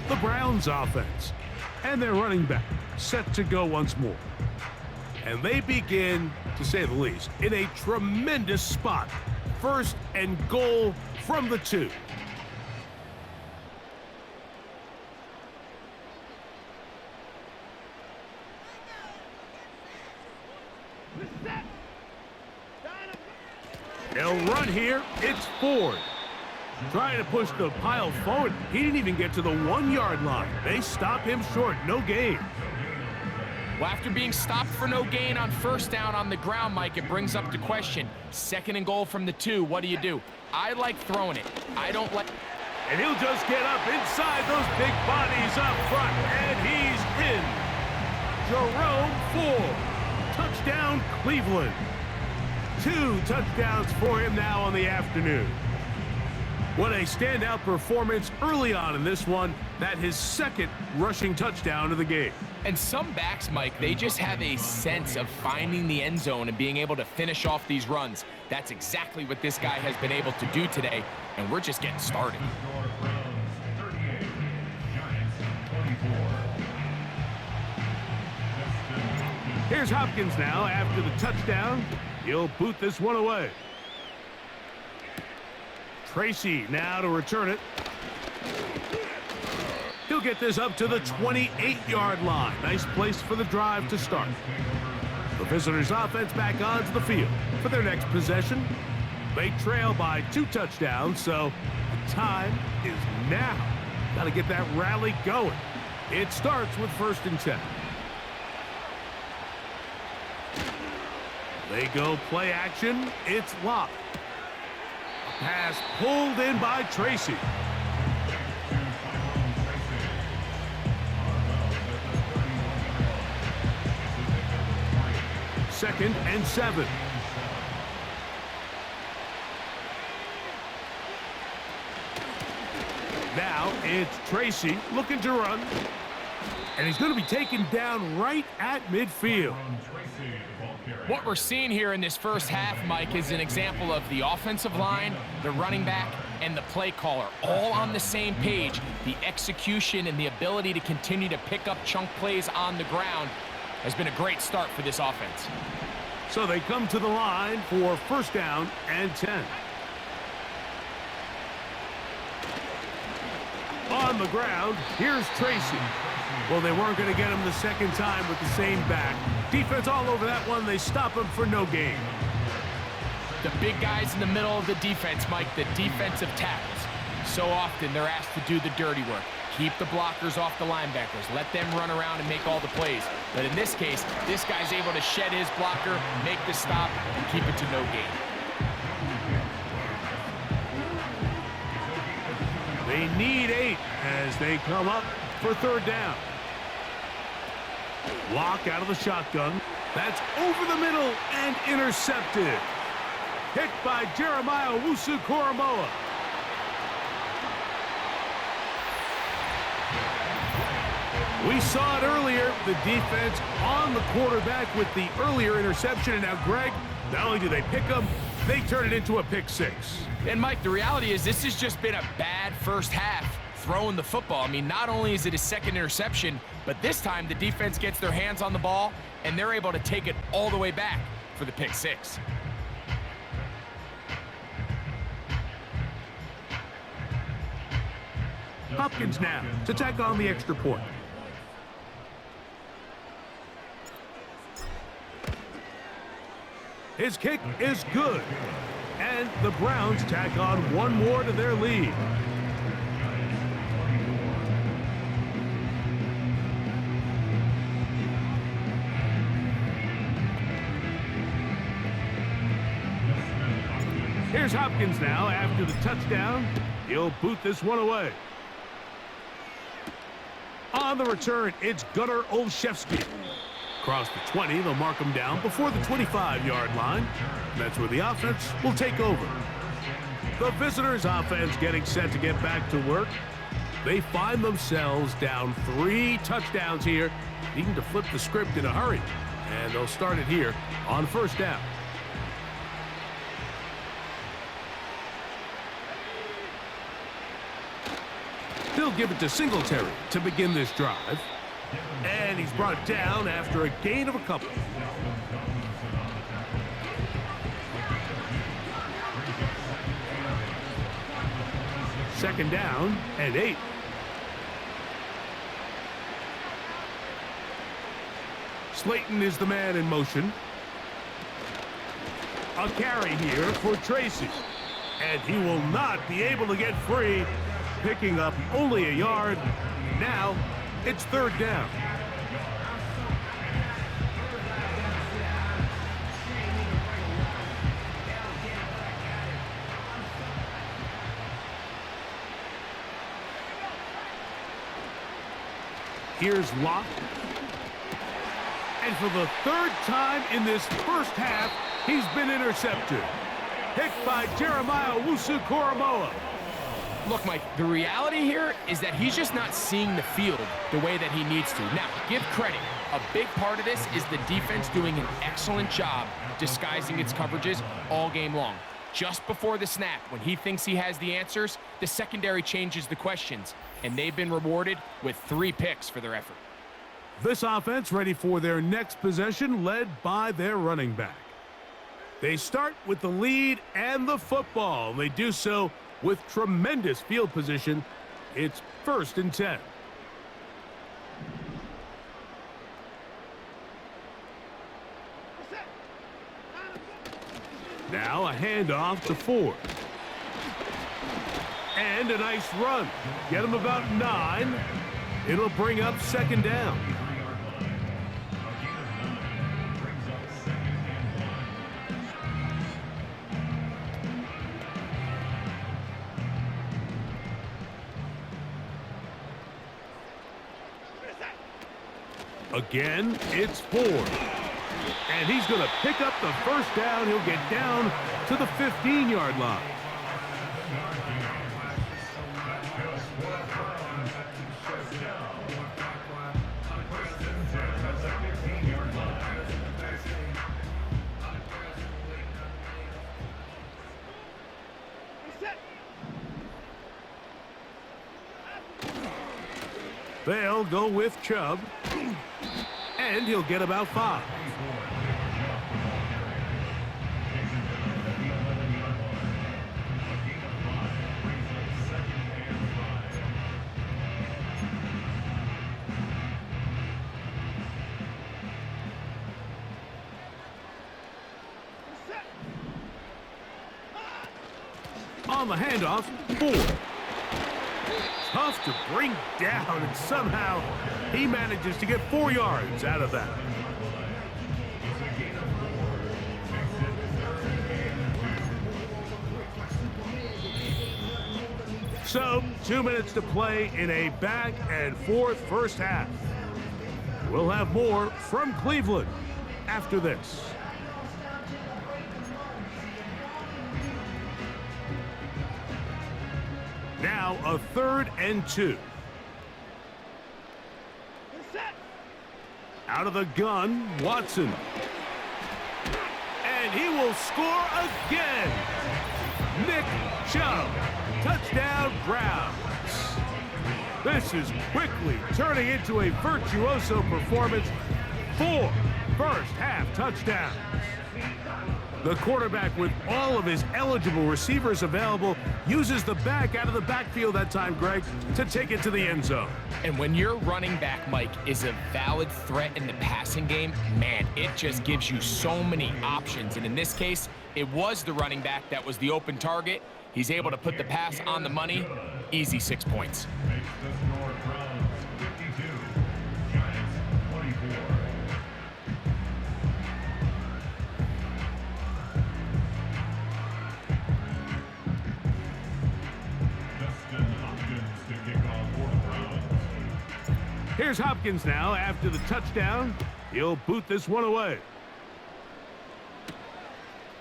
The Browns offense and their running back set to go once more. And they begin, to say the least, in a tremendous spot. 1st and goal from the 2. They'll run here. It's Ford. Trying to push the pile forward. He didn't even get to the 1-yard line. They stop him short. No gain. Well, after being stopped for no gain on 1st down on the ground, Mike, it brings up the question. 2nd and goal from the 2. What do? I like throwing it. I don't like... And he'll just get up inside those big bodies up front. And he's in. Jerome Ford. Touchdown, Cleveland. 2 touchdowns for him now on the afternoon. What a standout performance early on in this one. That his 2nd rushing touchdown of the game. And some backs, Mike, they just have a sense of finding the end zone and being able to finish off these runs. That's exactly what this guy has been able to do today, and we're just getting started. Here's Hopkins now after the touchdown. He'll boot this one away. Tracy now to return it. He'll get this up to the 28-yard line. Nice place for the drive to start. The visitors' offense back onto the field for their next possession. They trail by 2 touchdowns, so the time is now. Got to get that rally going. It starts with 1st and 10. They go play action. It's locked. A pass pulled in by Tracy. Second and 7. Now it's Tracy looking to run. And he's going to be taken down right at midfield. What we're seeing here in this first half, Mike, is an example of the offensive line, the running back, and the play caller all on the same page. The execution and the ability to continue to pick up chunk plays on the ground has been a great start for this offense. So they come to the line for first down and 10. On the ground, here's Tracy. Well, they weren't going to get him the second time with the same back. Defense all over that one. They stop him for no gain. The big guys in the middle of the defense, Mike, the defensive tackles. So often they're asked to do the dirty work. Keep the blockers off the linebackers. Let them run around and make all the plays. But in this case, this guy's able to shed his blocker, make the stop, and keep it to no gain. They need 8 as they come up for third down. Lock out of the shotgun. That's over the middle and intercepted. Hit by Jeremiah Owusu-Koramoah. We saw it earlier, the defense on the quarterback with the earlier interception. And now, Greg, not only do they pick him, they turn it into a pick 6. And, Mike, the reality is this has just been a bad first half throwing the football. I mean, not only is it his second interception, but this time the defense gets their hands on the ball, and they're able to take it all the way back for the pick 6. Hopkins now to tack on the extra point. His kick is good. And the Browns tack on one more to their lead. Here's Hopkins now after the touchdown. He'll boot this one away. On the return, it's Gunnar Olszewski. Across the 20, they'll mark him down before the 25-yard line. That's where the offense will take over. The visitors' offense getting set to get back to work. They find themselves down 3 touchdowns here, needing to flip the script in a hurry. And they'll start it here on first down. They'll give it to Singletary to begin this drive. And he's brought down after a gain of a couple. Second down and 8. Slayton is the man in motion. A carry here for Tracy. And he will not be able to get free, picking up only a yard. Now it's third down. Here's Locke. And for the third time in this first half, he's been intercepted. Hit by Jeremiah Owusu-Koramoah. Look, Mike, the reality here is that he's just not seeing the field the way that he needs to. Now, give credit. A big part of this is the defense doing an excellent job disguising its coverages all game long. Just before the snap, when he thinks he has the answers, the secondary changes the questions, and they've been rewarded with 3 picks for their effort. This offense ready for their next possession, led by their running back. They start with the lead and the football. They do so with tremendous field position. It's first and 10. Now a handoff to Ford. And a nice run. Get him about 9. It'll bring up second down. Again, it's Ford. And he's going to pick up the first down. He'll get down to the 15-yard line. They'll go with Chubb, and he'll get about 5. On the handoff, Ford. Tough to bring down, and somehow he manages to get 4 yards out of that. So, 2 minutes to play in a back-and-forth first half. We'll have more from Cleveland after this. Now a 3rd and 2. Out of the gun, Watson. And he will score again. Nick Chubb. Touchdown, Browns. This is quickly turning into a virtuoso performance. 4 first-half touchdowns. The quarterback, with all of his eligible receivers available, uses the back out of the backfield that time, Greg, to take it to the end zone. And when your running back, Mike, is a valid threat in the passing game, man, it just gives you so many options. And in this case, it was the running back that was the open target. He's able to put the pass on the money. Easy 6 points. Here's Hopkins now after the touchdown. He'll boot this one away.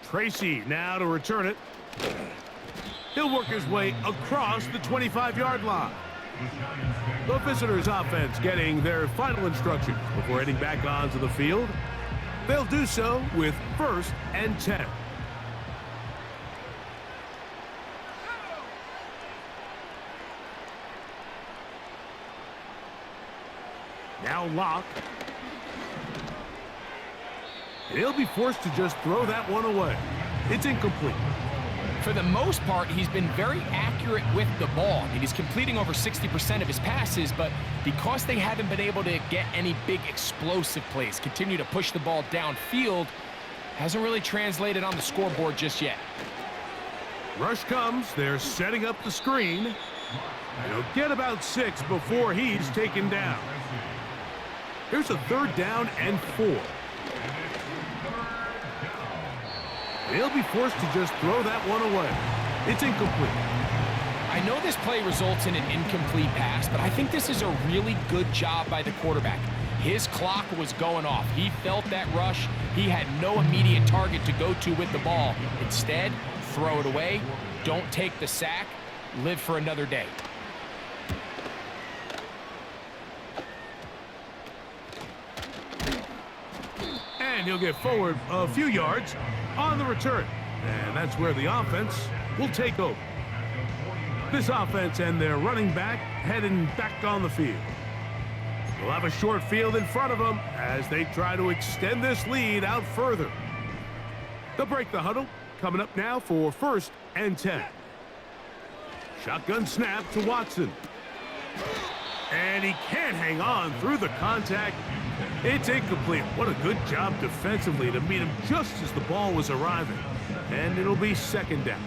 Tracy now to return it. He'll work his way across the 25-yard line. The visitors' offense getting their final instructions before heading back onto the field. They'll do so with 1st and 10. Now Locke. He'll be forced to just throw that one away. It's incomplete. For the most part, he's been very accurate with the ball. I mean, he's completing over 60% of his passes, but because they haven't been able to get any big explosive plays, continue to push the ball downfield, hasn't really translated on the scoreboard just yet. Rush comes. They're setting up the screen. He'll get about 6 before he's taken down. Here's a 3rd down and 4. He'll be forced to just throw that one away. It's incomplete. I know this play results in an incomplete pass, but I think this is a really good job by the quarterback. His clock was going off. He felt that rush. He had no immediate target to go to with the ball. Instead, throw it away. Don't take the sack. Live for another day. And he'll get forward a few yards on the return. And that's where the offense will take over. This offense and their running back heading back on the field. They'll have a short field in front of them as they try to extend this lead out further. They'll break the huddle. Coming up now for 1st and 10. Shotgun snap to Watson. And he can't hang on through the contact. It's incomplete. What a good job defensively to meet him just as the ball was arriving. And it'll be 2nd down.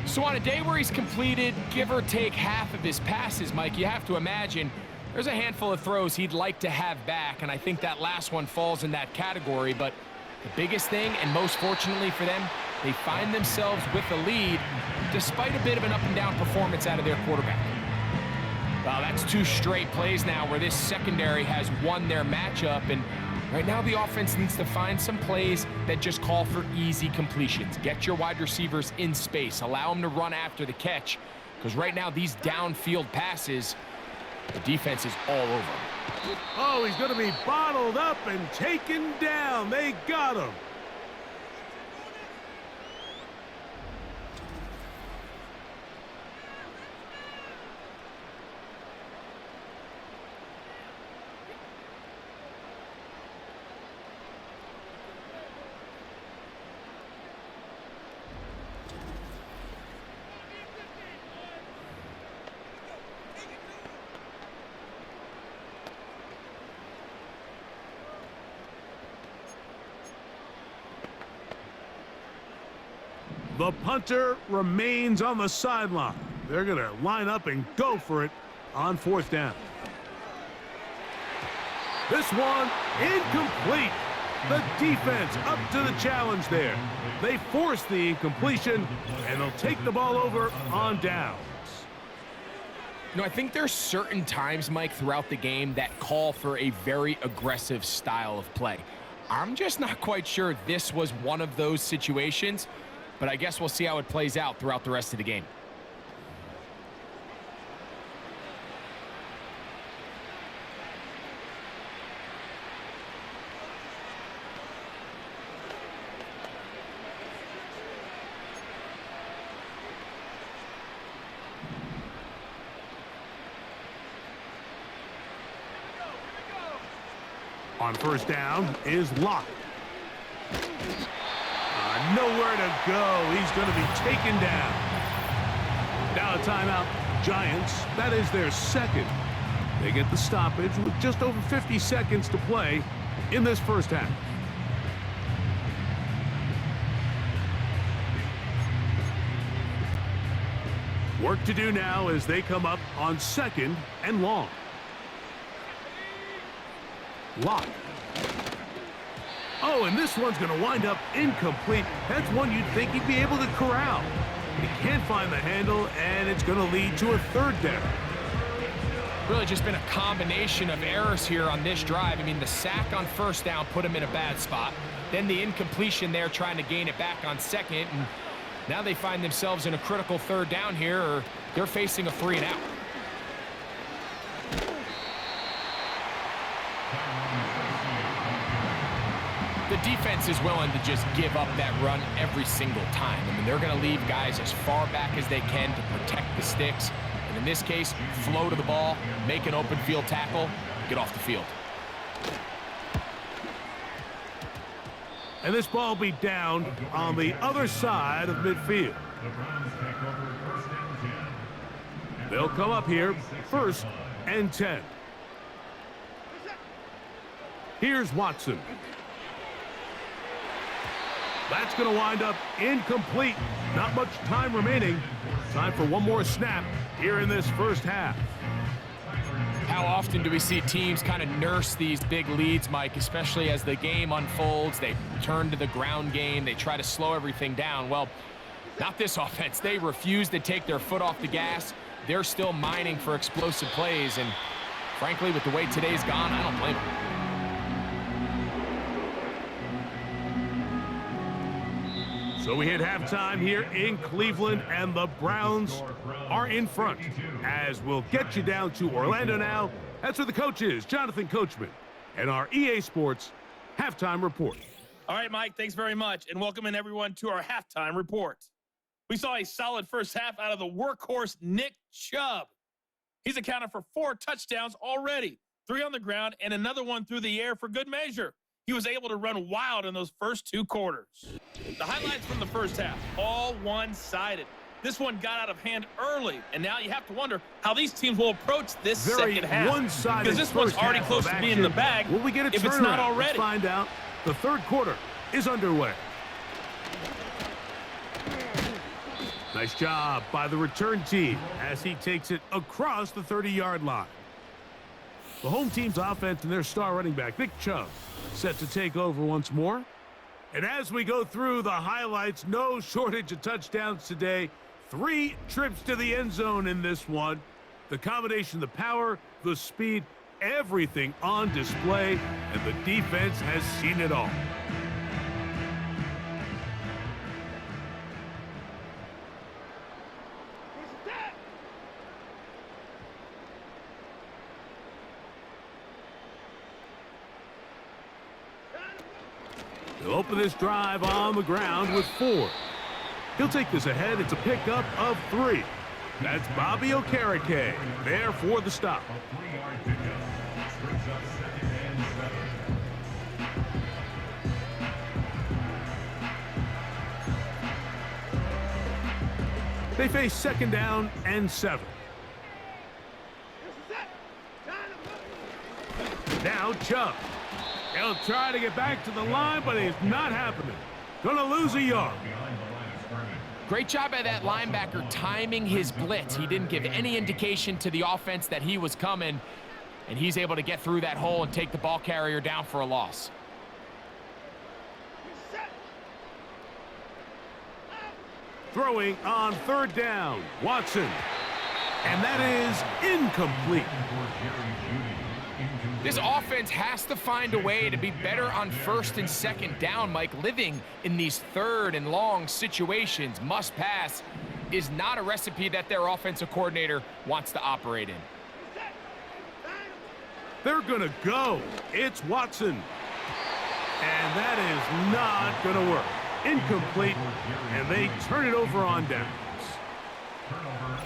So on a day where he's completed, give or take half of his passes, Mike, you have to imagine there's a handful of throws he'd like to have back, and I think that last one falls in that category. But the biggest thing, and most fortunately for them, they find themselves with the lead despite a bit of an up-and-down performance out of their quarterback. Well, that's 2 straight plays now where this secondary has won their matchup, and right now the offense needs to find some plays that just call for easy completions. Get your wide receivers in space. Allow them to run after the catch, because right now these downfield passes, the defense is all over them. Oh, he's going to be bottled up and taken down. They got him. The punter remains on the sideline. They're going to line up and go for it on fourth down. This one incomplete. The defense up to the challenge there. They force the incompletion, and they'll take the ball over on downs. You know, I think there's certain times, Mike, throughout the game that call for a very aggressive style of play. I'm just not quite sure this was one of those situations, but I guess we'll see how it plays out throughout the rest of the game. On first down is Locke. Nowhere to go. He's going to be taken down. Now a timeout. Giants, that is their second. They get the stoppage with just over 50 seconds to play in this first half. Work to do now as they come up on second and long. Locke. Oh, and this one's going to wind up incomplete. That's one you'd think he'd be able to corral. But he can't find the handle, and it's going to lead to a third down. Really just been a combination of errors here on this drive. I mean, the sack on first down put him in a bad spot. Then the incompletion there trying to gain it back on second. And now they find themselves in a critical third down here, or they're facing a 3-and-out. The defense is willing to just give up that run every single time. I mean, they're going to leave guys as far back as they can to protect the sticks. And in this case, flow to the ball, make an open field tackle, get off the field. And this ball will be down on the other side of midfield. They'll come up here, 1st and 10. Here's Watson. That's going to wind up incomplete. Not much time remaining. Time for one more snap here in this first half. How often do we see teams kind of nurse these big leads, Mike, especially as the game unfolds? They turn to the ground game. They try to slow everything down. Well, not this offense. They refuse to take their foot off the gas. They're still mining for explosive plays. And frankly, with the way today's gone, I don't blame them. So we hit halftime here in Cleveland, and the Browns are in front. As we'll get you down to Orlando now. That's where the coach is, Jonathan Coachman, and our EA Sports Halftime Report. All right, Mike, thanks very much, and welcome in everyone to our halftime report. We saw a solid first half out of the workhorse Nick Chubb. He's accounted for 4 touchdowns already, 3 on the ground and another one through the air for good measure. He was able to run wild in those first 2 quarters. The highlights from the first half, all one-sided. This one got out of hand early, and now you have to wonder how these teams will approach this second half. One-sided, because this one's already close to being in the bag. Will we get a if turnaround? It's not already? Let's find out. The third quarter is underway. Nice job by the return team as he takes it across the 30-yard line. The home team's offense and their star running back, Nick Chubb, set to take over once more. And as we go through the highlights, no shortage of touchdowns today. 3 trips to the end zone in this one. The combination, the power, the speed, everything on display, and the defense has seen it all. He'll open this drive on the ground with 4. He'll take this ahead. It's a pickup of 3. That's Bobby Okereke there for the stop. A 3-yard pickup. Brings up 2nd and 7. They face 2nd down and 7. Now Chubb. He'll try to get back to the line, but it's not happening. Gonna lose a yard. Behind the line of scrimmage. Great job by that linebacker timing his blitz. He didn't give any indication to the offense that he was coming, and he's able to get through that hole and take the ball carrier down for a loss. Throwing on third down, Watson. And that is incomplete. This offense has to find a way to be better on first and second down, Mike. Living in these third and long situations, must pass, is not a recipe that their offensive coordinator wants to operate in. They're going to go. It's Watson. And that is not going to work. Incomplete, and they turn it over on downs.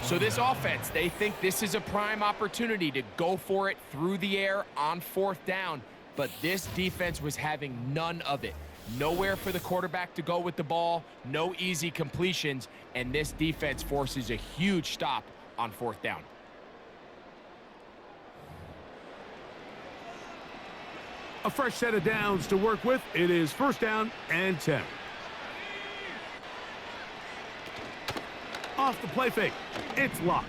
So this offense, they think this is a prime opportunity to go for it through the air on fourth down, but this defense was having none of it. Nowhere for the quarterback to go with the ball, no easy completions, and this defense forces a huge stop on fourth down. A fresh set of downs to work with. It is first down and 10. Off the play fake. It's locked.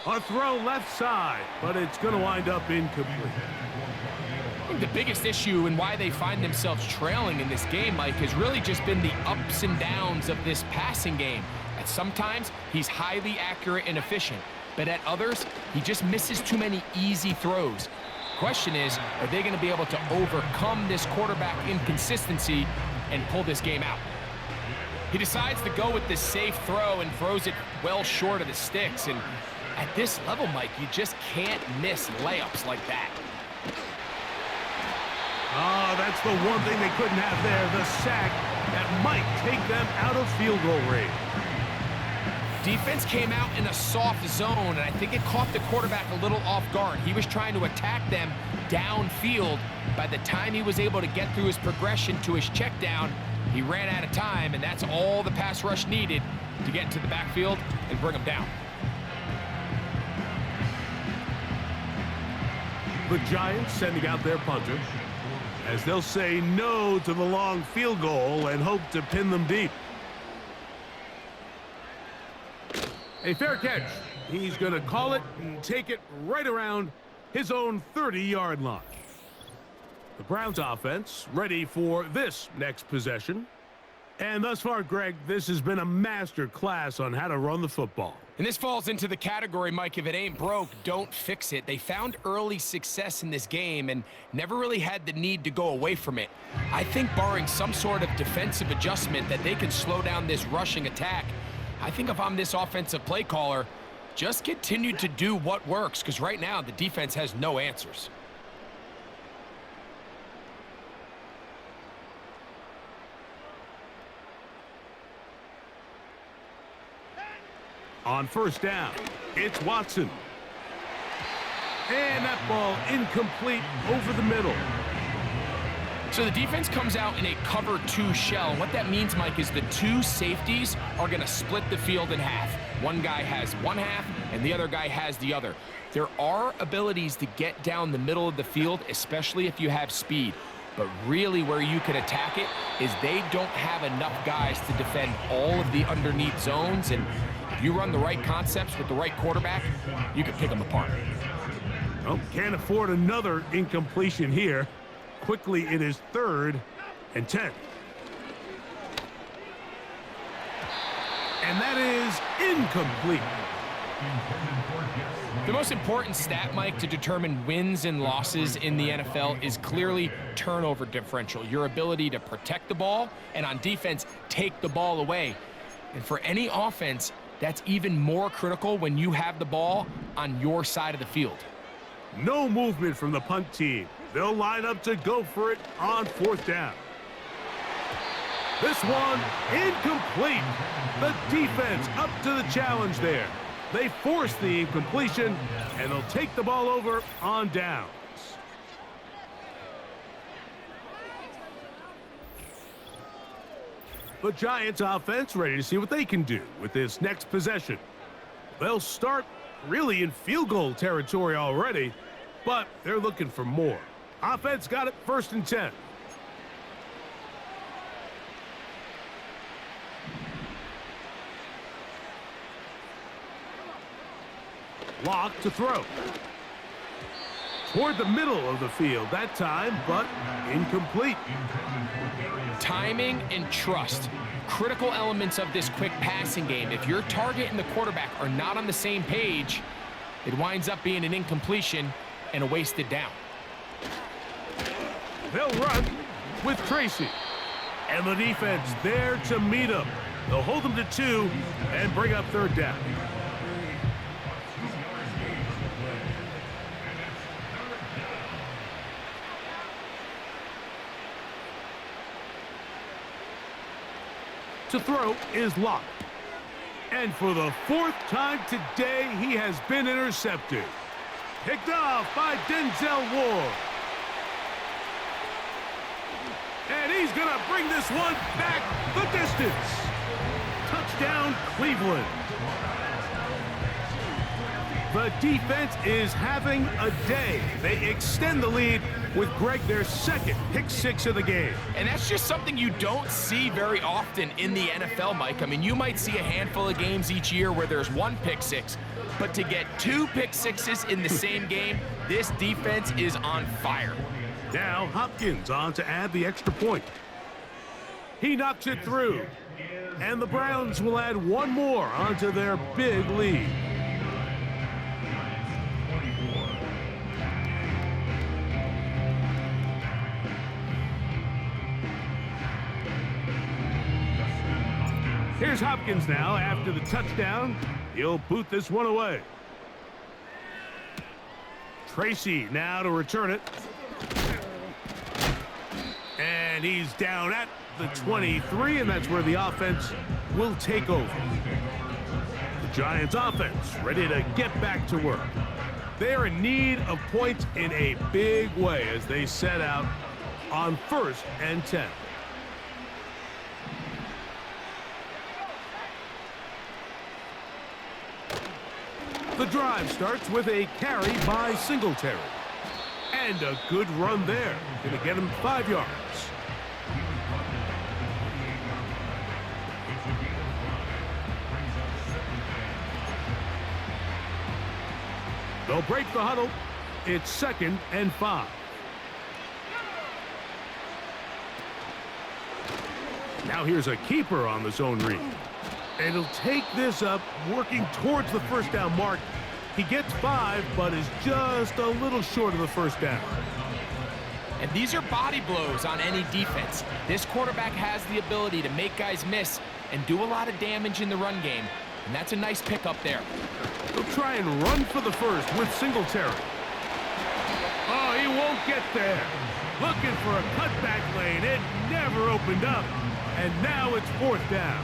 A throw left side, but it's going to wind up incomplete. I think the biggest issue and why they find themselves trailing in this game, Mike, has really just been the ups and downs of this passing game. At sometimes, he's highly accurate and efficient, but at others, he just misses too many easy throws. Question is, are they going to be able to overcome this quarterback inconsistency and pull this game out? He decides to go with this safe throw and throws it well short of the sticks. And at this level, Mike, you just can't miss layups like that. Oh, that's the one thing they couldn't have there, the sack that might take them out of field goal range. Defense came out in a soft zone, and I think it caught the quarterback a little off guard. He was trying to attack them downfield. By the time he was able to get through his progression to his check down, he ran out of time, and that's all the pass rush needed to get into the backfield and bring him down. The Giants sending out their punter, as they'll say no to the long field goal and hope to pin them deep. A fair catch. He's going to call it and take it right around his own 30-yard line. The Browns offense ready for this next possession. And thus far, Greg, this has been a master class on how to run the football. And this falls into the category, Mike, if it ain't broke, don't fix it. They found early success in this game and never really had the need to go away from it. I think barring some sort of defensive adjustment that they can slow down this rushing attack, I think if I'm this offensive play caller, just continue to do what works, because right now the defense has no answers. On first down, it's Watson. And that ball incomplete over the middle. So the defense comes out in a cover 2 shell. What that means, Mike, is the 2 safeties are going to split the field in half. One guy has one half, and the other guy has the other. There are abilities to get down the middle of the field, especially if you have speed. But really where you can attack it is they don't have enough guys to defend all of the underneath zones. And if you run the right concepts with the right quarterback, you can pick them apart. Well, can't afford another incompletion here. Quickly, it is 3rd and 10. And that is incomplete. The most important stat, Mike, to determine wins and losses in the NFL is clearly turnover differential, your ability to protect the ball and on defense, take the ball away. And for any offense, that's even more critical when you have the ball on your side of the field. No movement from the punt team. They'll line up to go for it on 4th down. This one incomplete. The defense up to the challenge there. They force the incompletion, and they'll take the ball over on downs. The Giants offense ready to see what they can do with this next possession. They'll start really in field goal territory already, but they're looking for more. Offense got it 1st and 10. Lock to throw. Toward the middle of the field that time, but incomplete. Timing and trust, critical elements of this quick passing game. If your target and the quarterback are not on the same page, it winds up being an incompletion and a wasted down. They'll run with Tracy. And the defense there to meet him. They'll hold them to 2 and bring up third down. To throw is Locke. And for the 4th time today, he has been intercepted. Picked off by Denzel Ward. And he's going to bring this one back the distance. Touchdown, Cleveland. The defense is having a day. They extend the lead with Greg, their 2nd pick 6 of the game. And that's just something you don't see very often in the NFL, Mike. I mean, you might see a handful of games each year where there's 1 pick 6, but to get 2 pick 6s in the same game, this defense is on fire. Now Hopkins on to add the extra point. He knocks it through. And the Browns will add 1 more onto their big lead. Here's Hopkins now after the touchdown. He'll boot this one away. Tracy now to return it. And he's down at the 23, and that's where the offense will take over. The Giants offense ready to get back to work. They're in need of points in a big way as they set out on 1st and 10. The drive starts with a carry by Singletary. And a good run there. Going to get him 5 yards. They'll break the huddle. It's 2nd and 5. Now here's a keeper on the zone read. And he'll take this up, working towards the 1st down mark. He gets 5, but is just a little short of the 1st down. And these are body blows on any defense. This quarterback has the ability to make guys miss and do a lot of damage in the run game. And that's a nice pickup there. He'll try and run for the 1st with Singletary. Oh, he won't get there. Looking for a cutback lane. It never opened up. And now it's 4th down.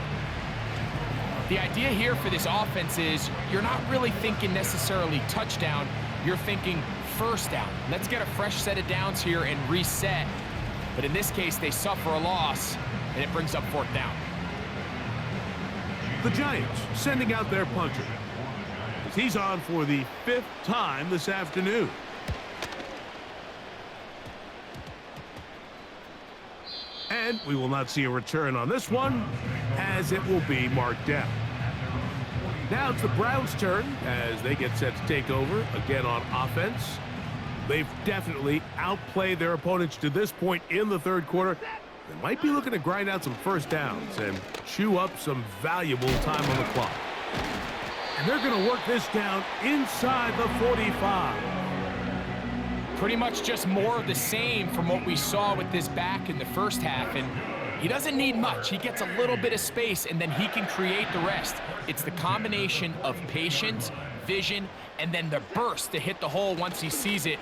The idea here for this offense is you're not really thinking necessarily touchdown. You're thinking 1st down. Let's get a fresh set of downs here and reset. But in this case, they suffer a loss, and it brings up 4th down. The Giants sending out their punter. As he's on for the 5th time this afternoon. And we will not see a return on this one, as it will be marked down. Now it's the Browns' turn as they get set to take over again on offense. They've definitely outplayed their opponents to this point in the 3rd quarter. They might be looking to grind out some 1st downs and chew up some valuable time on the clock. And they're going to work this down inside the 45. Pretty much just more of the same from what we saw with this back in the 1st half. And he doesn't need much. He gets a little bit of space, and then he can create the rest. It's the combination of patience, vision, and then the burst to hit the hole once he sees it.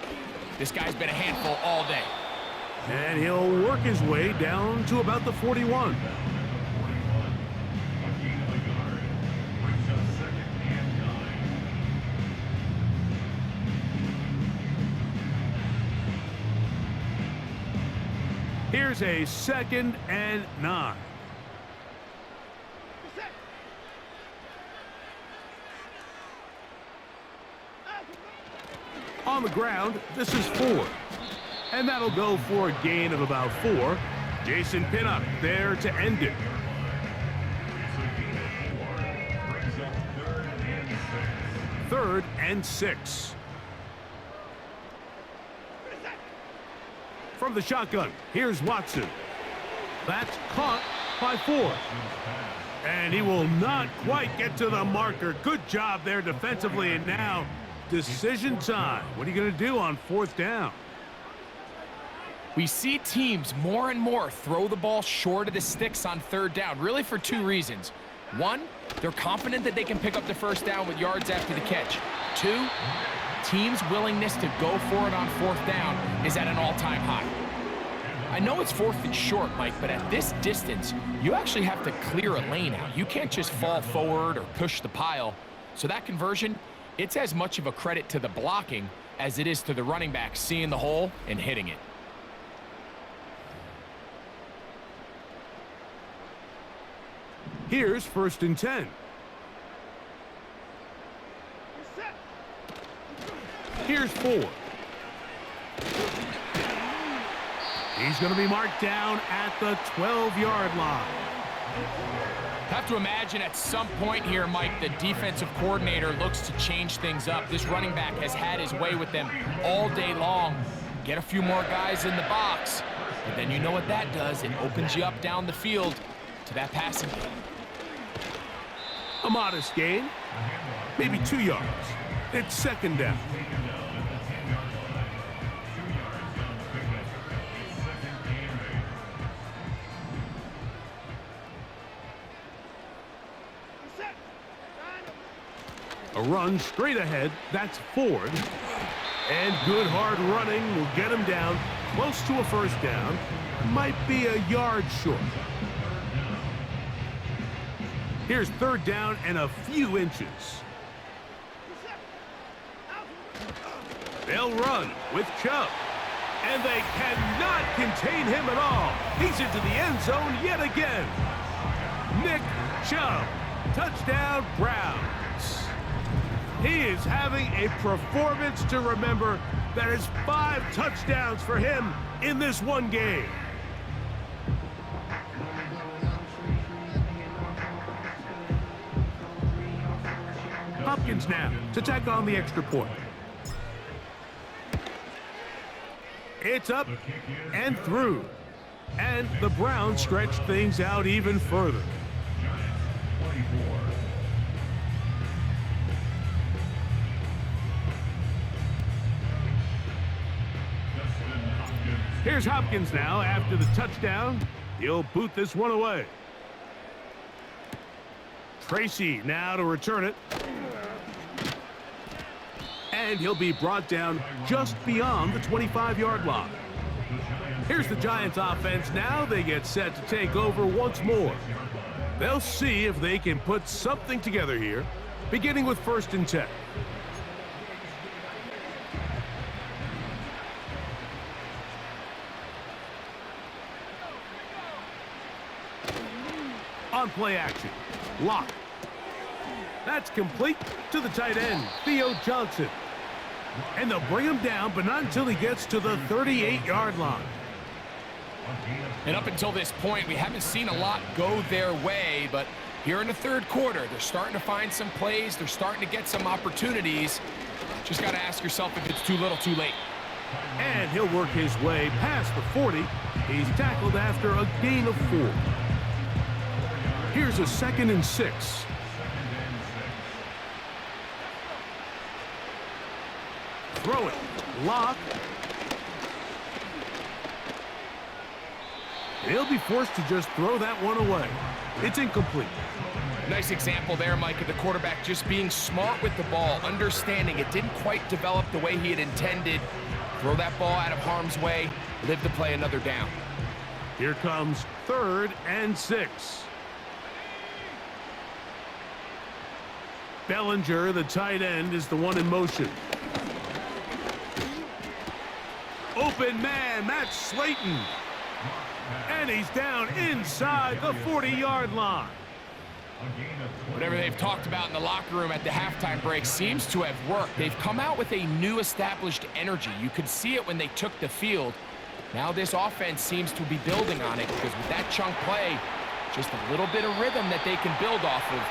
This guy's been a handful all day. And he'll work his way down to about the 41. Here's a 2nd and 9. On the ground, this is 4. And that'll go for a gain of about 4. Jason Pinnock there to end it. 3rd and 6. From the shotgun, here's Watson. That's caught by 4. And he will not quite get to the marker. Good job there defensively. And now, decision time. What are you going to do on 4th down? We see teams more and more throw the ball short of the sticks on 3rd down, really for 2 reasons. 1, they're confident that they can pick up the 1st down with yards after the catch. 2, teams' willingness to go for it on 4th down is at an all-time high. I know it's 4th and short, Mike, but at this distance, you actually have to clear a lane out. You can't just fall forward or push the pile. So that conversion, it's as much of a credit to the blocking as it is to the running back seeing the hole and hitting it. Here's 1st and 10. Here's 4. He's going to be marked down at the 12-yard line. Have to imagine at some point here, Mike, the defensive coordinator looks to change things up. This running back has had his way with them all day long. Get a few more guys in the box, but then you know what that does. It opens you up down the field to that passing game. A modest gain, maybe 2 yards. It's 2nd down. A run straight ahead, that's Ford. And good hard running will get him down close to a 1st down. Might be a yard short. Here's 3rd down and a few inches. They'll run with Chubb. And they cannot contain him at all. He's into the end zone yet again. Nick Chubb. Touchdown, Browns. He is having a performance to remember. That is 5 touchdowns for him in this one game. Hopkins now to tack on the extra point. It's up and through. And the Browns stretch things out even further. Here's Hopkins now after the touchdown. He'll boot this one away. Tracy now to return it. And he'll be brought down just beyond the 25-yard line. Here's the Giants offense now. They get set to take over once more. They'll see if they can put something together here, beginning with 1st and 10. On play action, Lock. That's complete to the tight end, Theo Johnson. And they'll bring him down, but not until he gets to the 38-yard line. And up until this point, we haven't seen a lot go their way, but here in the 3rd quarter, they're starting to find some plays. They're starting to get some opportunities. Just got to ask yourself if it's too little, too late. And he'll work his way past the 40. He's tackled after a gain of 4. Here's a 2nd and 6. Throw it. Lock. He'll be forced to just throw that one away. It's incomplete. Nice example there, Mike, of the quarterback just being smart with the ball, understanding it didn't quite develop the way he had intended. Throw that ball out of harm's way, live to play another down. Here comes 3rd and 6. Bellinger, the tight end, is the one in motion. Open man, that's Slayton. And he's down inside the 40-yard line. Whatever they've talked about in the locker room at the halftime break seems to have worked. They've come out with a new established energy. You could see it when they took the field. Now this offense seems to be building on it because with that chunk play, Just a little bit of rhythm that they can build off of.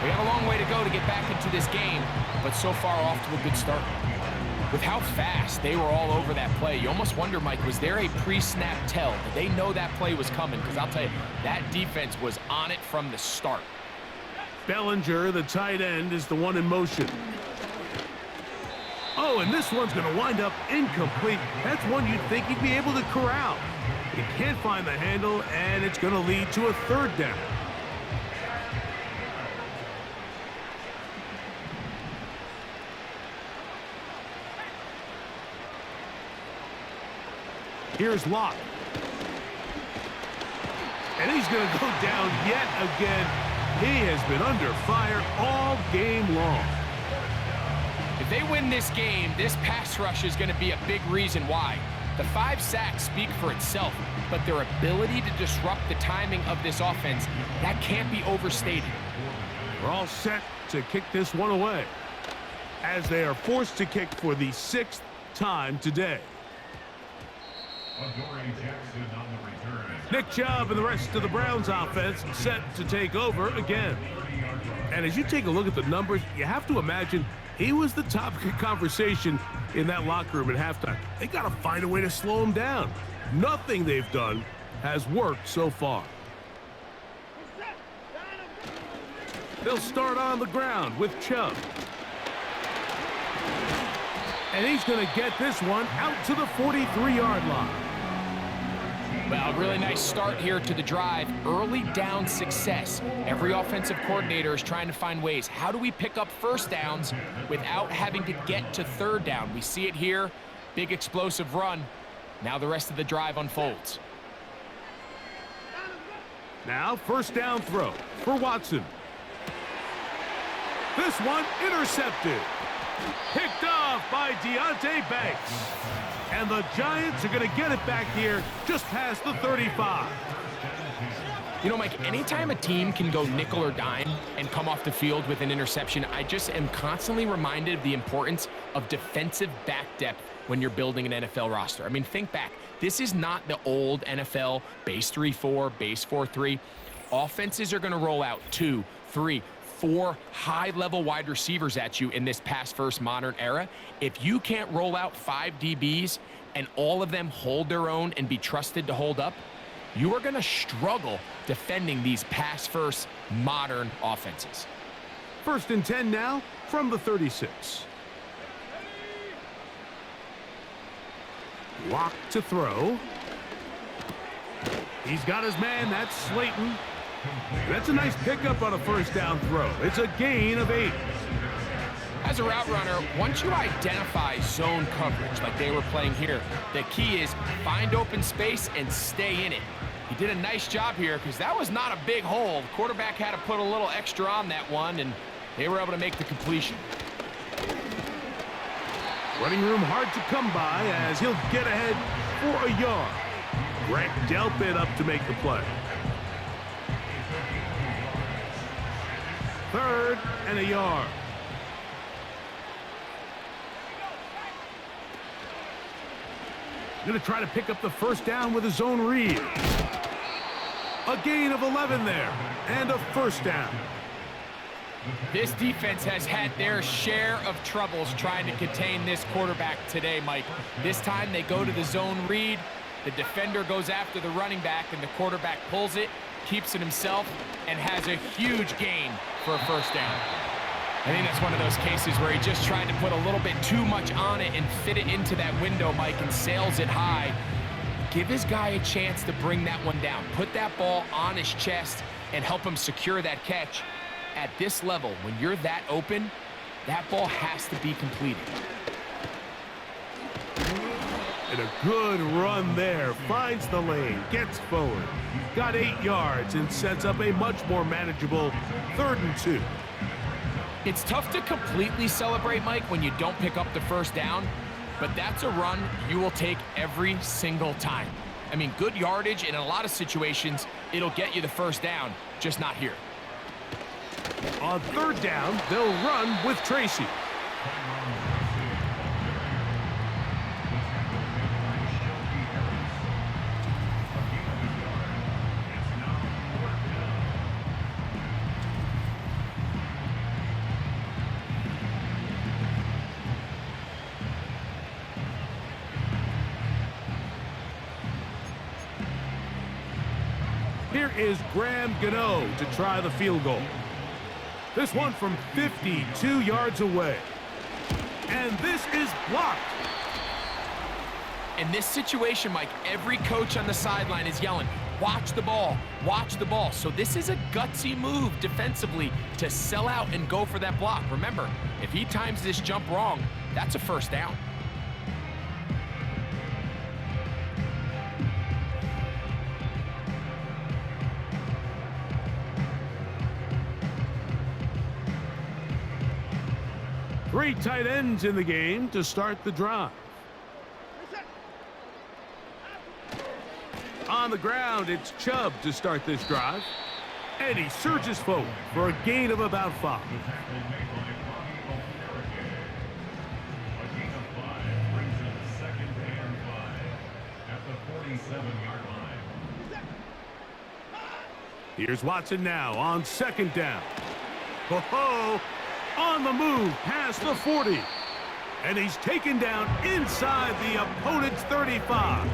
We got a long way to go to get back into this game, but so far off to a good start. With how fast they were all over that play, you almost wonder, Mike, was there a pre-snap tell? Did they know that play was coming? Because I'll tell you, that defense was on it from the start. Bellinger, the tight end, is the one in motion. Oh, and this one's going to wind up incomplete. That's one you'd think he'd be able to corral. He can't find the handle, and it's going to lead to a third down. Here's Locke. And he's going to go down yet again. He has been under fire all game long. If they win this game, this pass rush is going to be a big reason why. The 5 sacks speak for itself, but their ability to disrupt the timing of this offense, that can't be overstated. We're all set to kick this one away, as they are forced to kick for the 6th time today. Nick Chubb and the rest of the Browns offense set to take over again. And as you take a look at the numbers, you have to imagine he was the topic of conversation in that locker room at halftime. They got to find a way to slow him down. Nothing they've done has worked so far. They'll start on the ground with Chubb. And he's going to get this one out to the 43-yard line. Well, really nice start here to the drive. Early down success. Every offensive coordinator is trying to find ways. How do we pick up first downs without having to get to third down? We see it here. Big explosive run. Now the rest of the drive unfolds. Now first down throw for Watson. This one intercepted. Picked off by Deonte Banks. And the Giants are going to get it back here just past the 35. You know, Mike, anytime a team can go nickel or dime and come off the field with an interception, I just am constantly reminded of the importance of defensive back depth when you're building an NFL roster. I mean, think back. This is not the old NFL base 3-4, base 4-3. Offenses are going to roll out 2, 3, 4 high-level wide receivers at you in this pass-first modern era. If you can't roll out 5 DBs and all of them hold their own and be trusted to hold up, you are going to struggle defending these pass-first modern offenses. 1st and 10 now from the 36. Lock to throw. He's got his man. That's Slayton. That's a nice pickup on a first down throw. It's a gain of 8. As a route runner, once you identify zone coverage like they were playing here, the key is find open space and stay in it. He did a nice job here because that was not a big hole. The quarterback had to put a little extra on that one, and they were able to make the completion. Running room hard to come by as he'll get ahead for a yard. Greg Delpit up to make the play. 3rd and a yard. Going to try to pick up the first down with a zone read. A gain of 11 there, and a first down. This defense has had their share of troubles trying to contain this quarterback today, Mike. This time they go to the zone read. The defender goes after the running back, and the quarterback pulls it, keeps it himself, and has a huge gain for a first down. I think that's one of those cases where he just tried to put a little bit too much on it and fit it into that window, Mike, and sails it high. Give his guy a chance to bring that one down. Put that ball on his chest and help him secure that catch. At this level, when you're that open, that ball has to be completed. And a good run there. Finds the lane, gets forward. Got 8 yards and sets up a much more manageable 3rd and 2. It's tough to completely celebrate, Mike, when you don't pick up the first down, but that's a run you will take every single time. I mean, good yardage, and in a lot of situations, it'll get you the first down, just not here. On 3rd down, they'll run with Tracy. is Graham Gano to try the field goal. This one from 52 yards away. And this is blocked. In this situation, Mike, every coach on the sideline is yelling, watch the ball, watch the ball. So this is a gutsy move defensively to sell out and go for that block. Remember, if he times this jump wrong, that's a first down. Three tight ends in the game to start the drive. On the ground, it's Chubb to start this drive. And he surges forward for a gain of about 5. A gain of 5 brings in a second and 5 at the 47-yard line. Here's Watson now on second down. Ho-ho! On the move past the 40. And he's taken down inside the opponent's 35.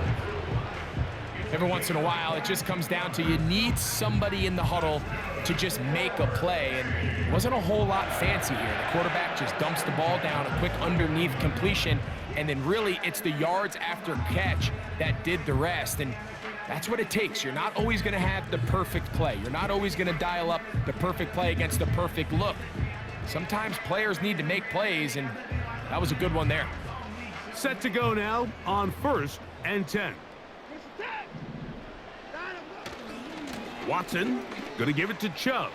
Every once in a while, it just comes down to you need somebody in the huddle to just make a play. And it wasn't a whole lot fancy here. The quarterback just dumps the ball down, a quick underneath completion, and then really it's the yards after catch that did the rest. And that's what it takes. You're not always going to have the perfect play. You're not always going to dial up the perfect play against the perfect look. Sometimes players need to make plays, and that was a good one there. Set to go now on 1st and 10. Watson going to give it to Chubb.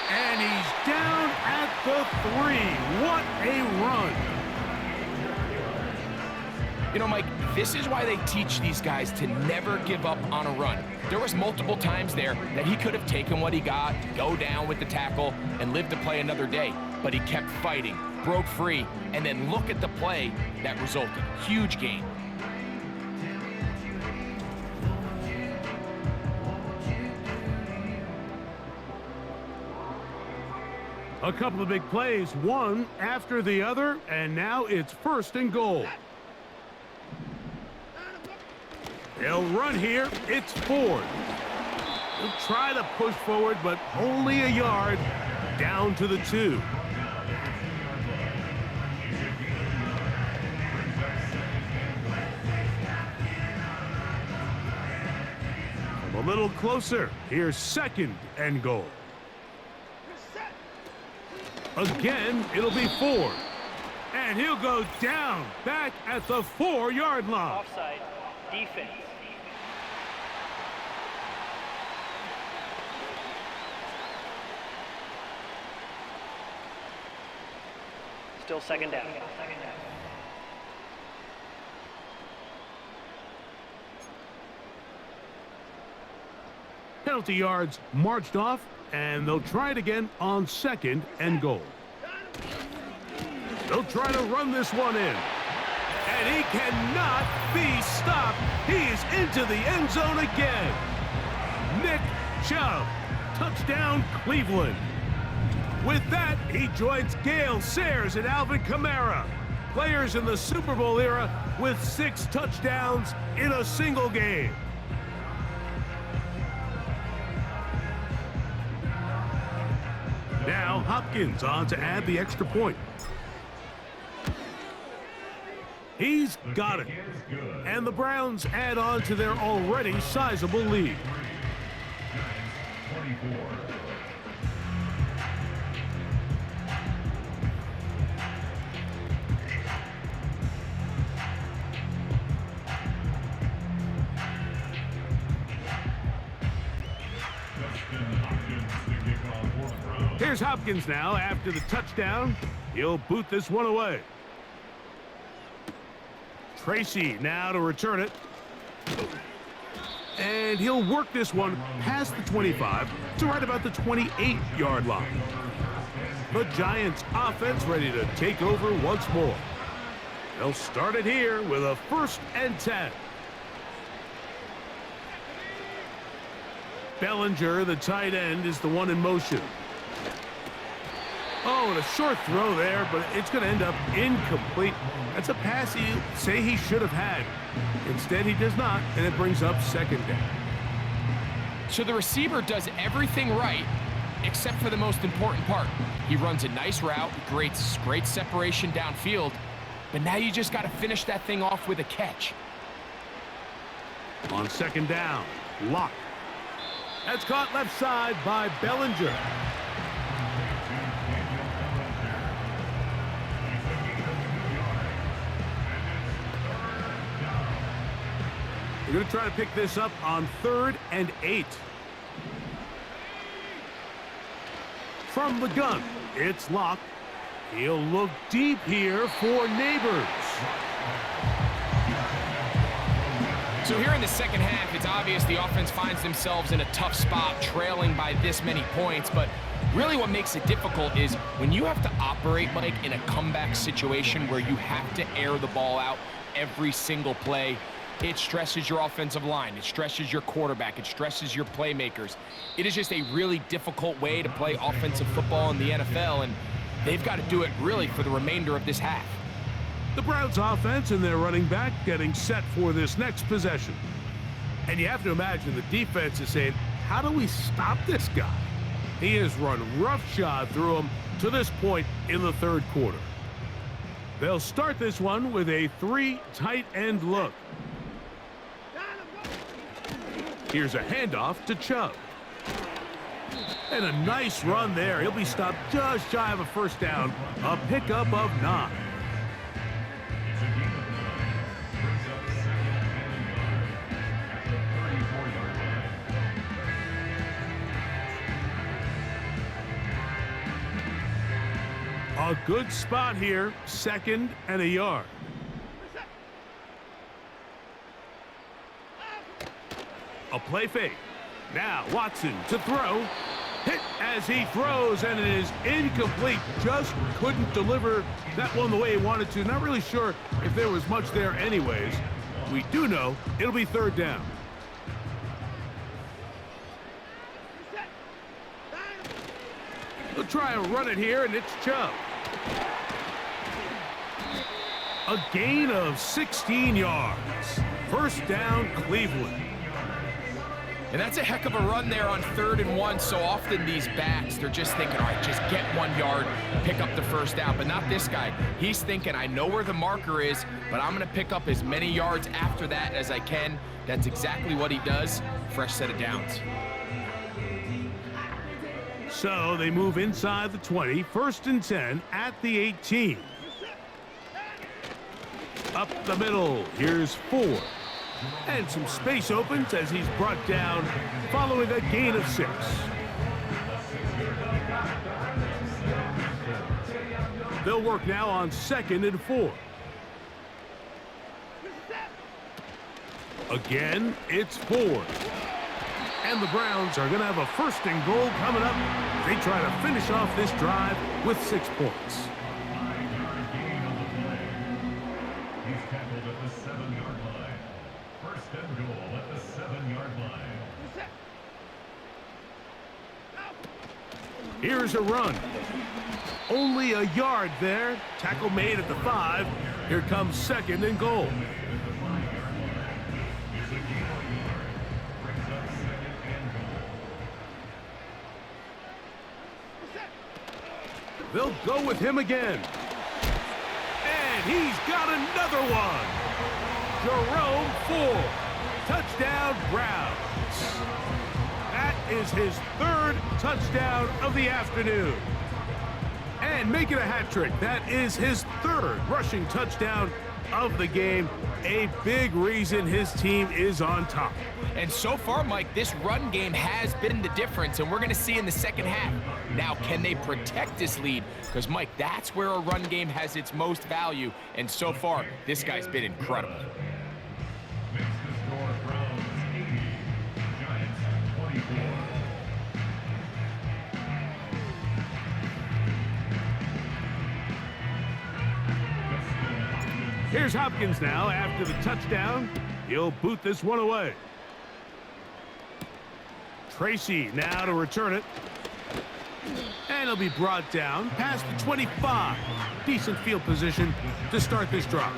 And he's down at the 3. What a run. You know, Mike, this is why they teach these guys to never give up on a run. There was multiple times there that he could have taken what he got, go down with the tackle, and live to play another day. But he kept fighting, broke free, and then look at the play that resulted. Huge gain. A couple of big plays, one after the other, and now it's 1st and goal. They'll run here. It's Ford. He'll try to push forward, but only a yard down to the 2. A little closer. Here's 2nd and goal. Again, it'll be Ford. And he'll go down back at the 4-yard line. Offside. Defense. Still second down. Penalty yards marched off, and they'll try it again on 2nd and goal. They'll try to run this one in. And he cannot be stopped. He's into the end zone again. Nick Chubb. Touchdown, Cleveland. With that, he joins Gale Sayers and Alvin Kamara, players in the Super Bowl era with 6 touchdowns in a single game. Now Hopkins on to add the extra point. He's got it. And the Browns add on to their already sizable lead. Here's Hopkins now after the touchdown. He'll boot this one away. Tracy now to return it. And he'll work this one past the 25 to right about the 28-yard line. The Giants offense ready to take over once more. They'll start it here with a 1st and 10. Bellinger, the tight end, is the one in motion. Oh, and a short throw there, but it's going to end up incomplete. That's a pass you say he should have had. Instead, he does not, and it brings up second down. So the receiver does everything right, except for the most important part. He runs a nice route, great separation downfield, but now you just got to finish that thing off with a catch. On second down, Locke. That's caught left side by Bellinger. We're going to try to pick this up on 3rd and 8. From the gun, it's Locke. He'll look deep here for Neighbors. So here in the second half, it's obvious the offense finds themselves in a tough spot, trailing by this many points. But really what makes it difficult is when you have to operate, Mike, in a comeback situation where you have to air the ball out every single play. It stresses your offensive line. It stresses your quarterback. It stresses your playmakers. It is just a really difficult way to play offensive football in the NFL, and they've got to do it really for the remainder of this half. The Browns offense and their running back getting set for this next possession. And you have to imagine the defense is saying, how do we stop this guy? He has run roughshod through him to this point in the third quarter. They'll start this one with a 3 tight end look. Here's a handoff to Chubb. And a nice run there. He'll be stopped just shy of a first down. A pickup of 9. A good spot here. 2nd and a yard. A play fake. Now Watson to throw. Hit as he throws, and it is incomplete. Just couldn't deliver that one the way he wanted to. Not really sure if there was much there anyways. We do know it'll be 3rd down. They'll try and run it here, and it's Chubb. A gain of 16 yards. First down, Cleveland. And that's a heck of a run there on 3rd and 1. So often these backs, they're just thinking, all right, just get 1 yard, pick up the first down. But not this guy. He's thinking, I know where the marker is, but I'm going to pick up as many yards after that as I can. That's exactly what he does. Fresh set of downs. So they move inside the 20, 1st and 10 at the 18. Up the middle, here's Ford. And some space opens as he's brought down following a gain of 6. They'll work now on 2nd and 4. Again, it's Ford. And the Browns are going to have a 1st and goal coming up. They try to finish off this drive with 6 points. He's tackled at the 7-yard line. 1st and goal at the 7-yard line. Here's a run. Only a yard there. Tackle made at the 5. Here comes 2nd and goal. They'll go with him again. And he's got another one. Jerome Ford. Touchdown, Browns. That is his 3rd touchdown of the afternoon. And making a hat trick. That is his 3rd rushing touchdown of the game. A big reason his team is on top. And so far, Mike, this run game has been the difference, and we're going to see in the second half. Now, can they protect this lead? Because, Mike, that's where a run game has its most value, and so far, this guy's been incredible. Makes the score Browns 80, Giants 24. Here's Hopkins now after the touchdown. He'll boot this one away. Tracy now to return it. And he'll be brought down past the 25. Decent field position to start this drive.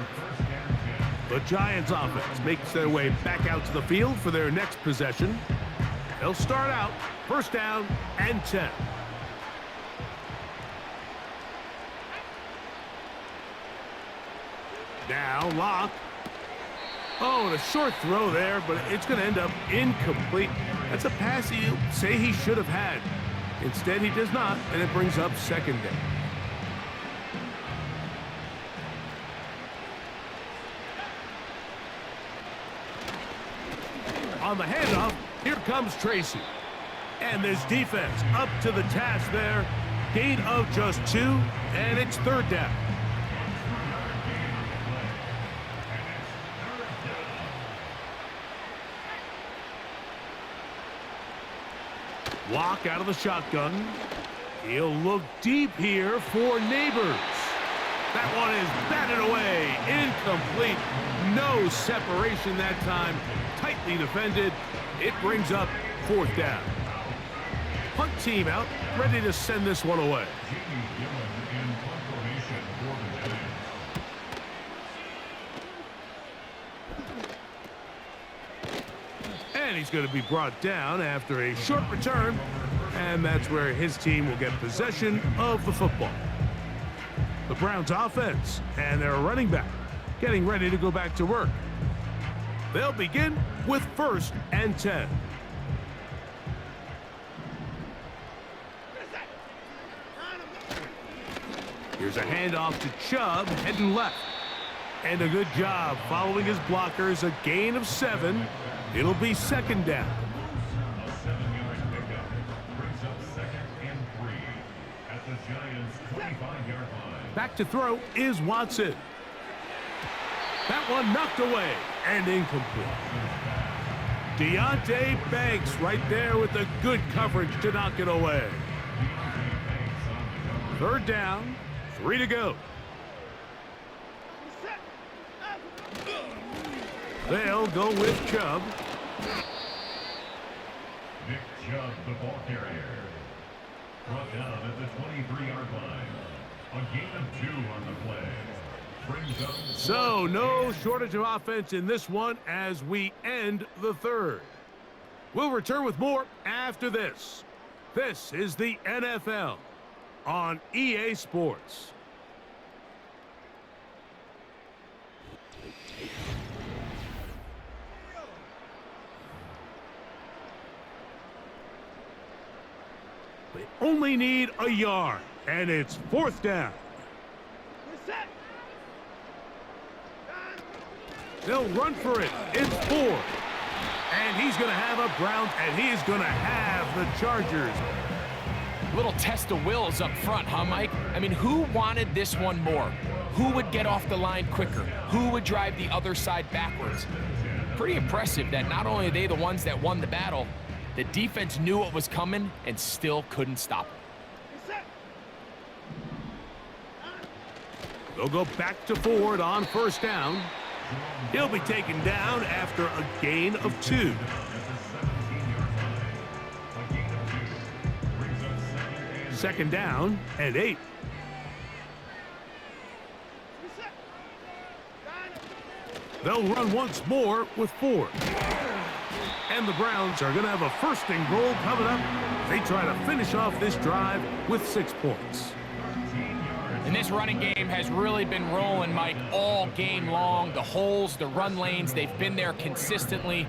The Giants offense makes their way back out to the field for their next possession. They'll start out first down and 10. Now Locke. Oh, and a short throw there, but it's going to end up incomplete. That's a pass he'll say he should have had. Instead, he does not, and it brings up second down. On the handoff, here comes Tracy. And this defense up to the task there. Gain of just 2, and it's third down. Walk out of the shotgun. He'll look deep here for Neighbors. That one is batted away. Incomplete. No separation that time. Tightly defended. It brings up fourth down. Punt team out, ready to send this one away. And he's going to be brought down after a short return, and that's where his team will get possession of the football. The Browns offense and their running back getting ready to go back to work. They'll begin with first and 10. Here's a handoff to Chubb, heading left. And a good job following his blockers, a gain of 7. It'll be second down. A 7-yard pickup brings up second and 3 at the Giants' 25-yard line. Back to throw is Watson. That one knocked away and incomplete. Deontay Banks right there with the good coverage to knock it away. Third down, 3 to go. They'll go with Chubb. Nick Chubb, the ball carrier. Brought down at the 23-yard line. A gain of 2 on the play. Brings up So no shortage of offense in this one as we end the third. We'll return with more after this. This is the NFL on EA Sports. They only need a yard, and it's fourth down. They'll run for it. It's 4. And he's going to have a Brown, and he's going to have the Chargers. Little test of wills up front, huh, Mike? I mean, who wanted this one more? Who would get off the line quicker? Who would drive the other side backwards? Pretty impressive that not only are they the ones that won the battle, the defense knew what was coming and still couldn't stop it. They'll go back to Ford on first down. He'll be taken down after a gain of 2. Second down and 8. They'll run once more with Ford. And the Browns are going to have a first and goal coming up. They try to finish off this drive with 6 points. And this running game has really been rolling, Mike, all game long. The holes, the run lanes, they've been there consistently.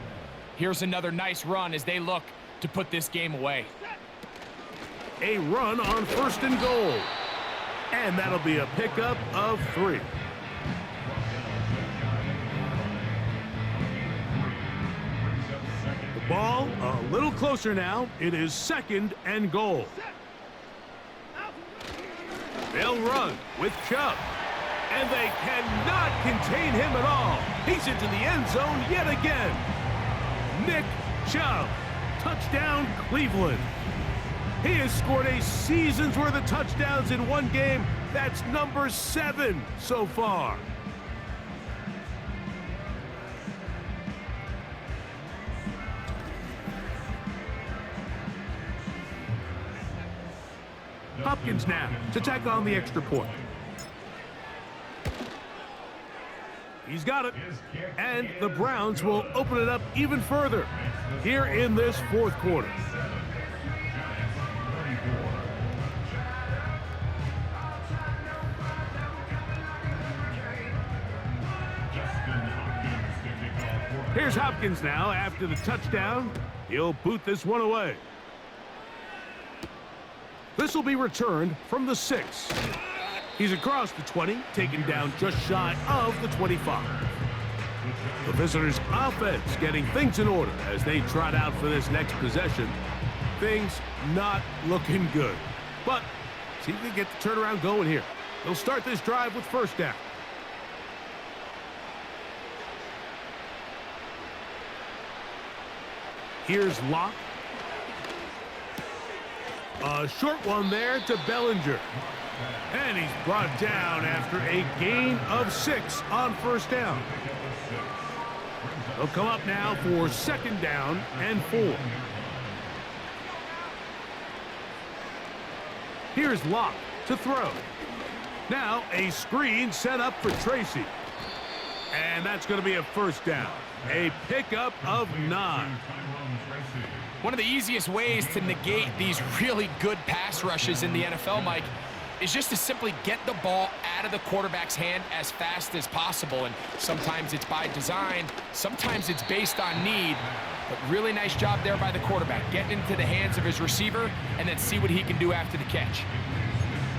Here's another nice run as they look to put this game away. A run on first and goal. And that'll be a pickup of 3. The ball a little closer now. It is second and goal. They'll run with Chubb. And they cannot contain him at all. He's into the end zone yet again. Nick Chubb. Touchdown, Cleveland. He has scored a season's worth of touchdowns in one game. That's number 7 so far. Hopkins now to tack on the extra point. He's got it, and the Browns will open it up even further here in this fourth quarter. Here's Hopkins now after the touchdown. He'll boot this one away. This will be returned from the 6. He's across the 20, taken down just shy of the 25. The visitors' offense getting things in order as they trot out for this next possession. Things not looking good. But see if they get the turnaround going here. They'll start this drive with first down. Here's Locke. A short one there to Bellinger. And he's brought down after a gain of 6 on first down. They'll come up now for second down and 4. Here's Locke to throw. Now a screen set up for Tracy. And that's going to be a first down. A pickup of 9. One of the easiest ways to negate these really good pass rushes in the NFL, Mike, is just to simply get the ball out of the quarterback's hand as fast as possible. And sometimes it's by design, sometimes it's based on need. But really nice job there by the quarterback, getting into the hands of his receiver and then see what he can do after the catch.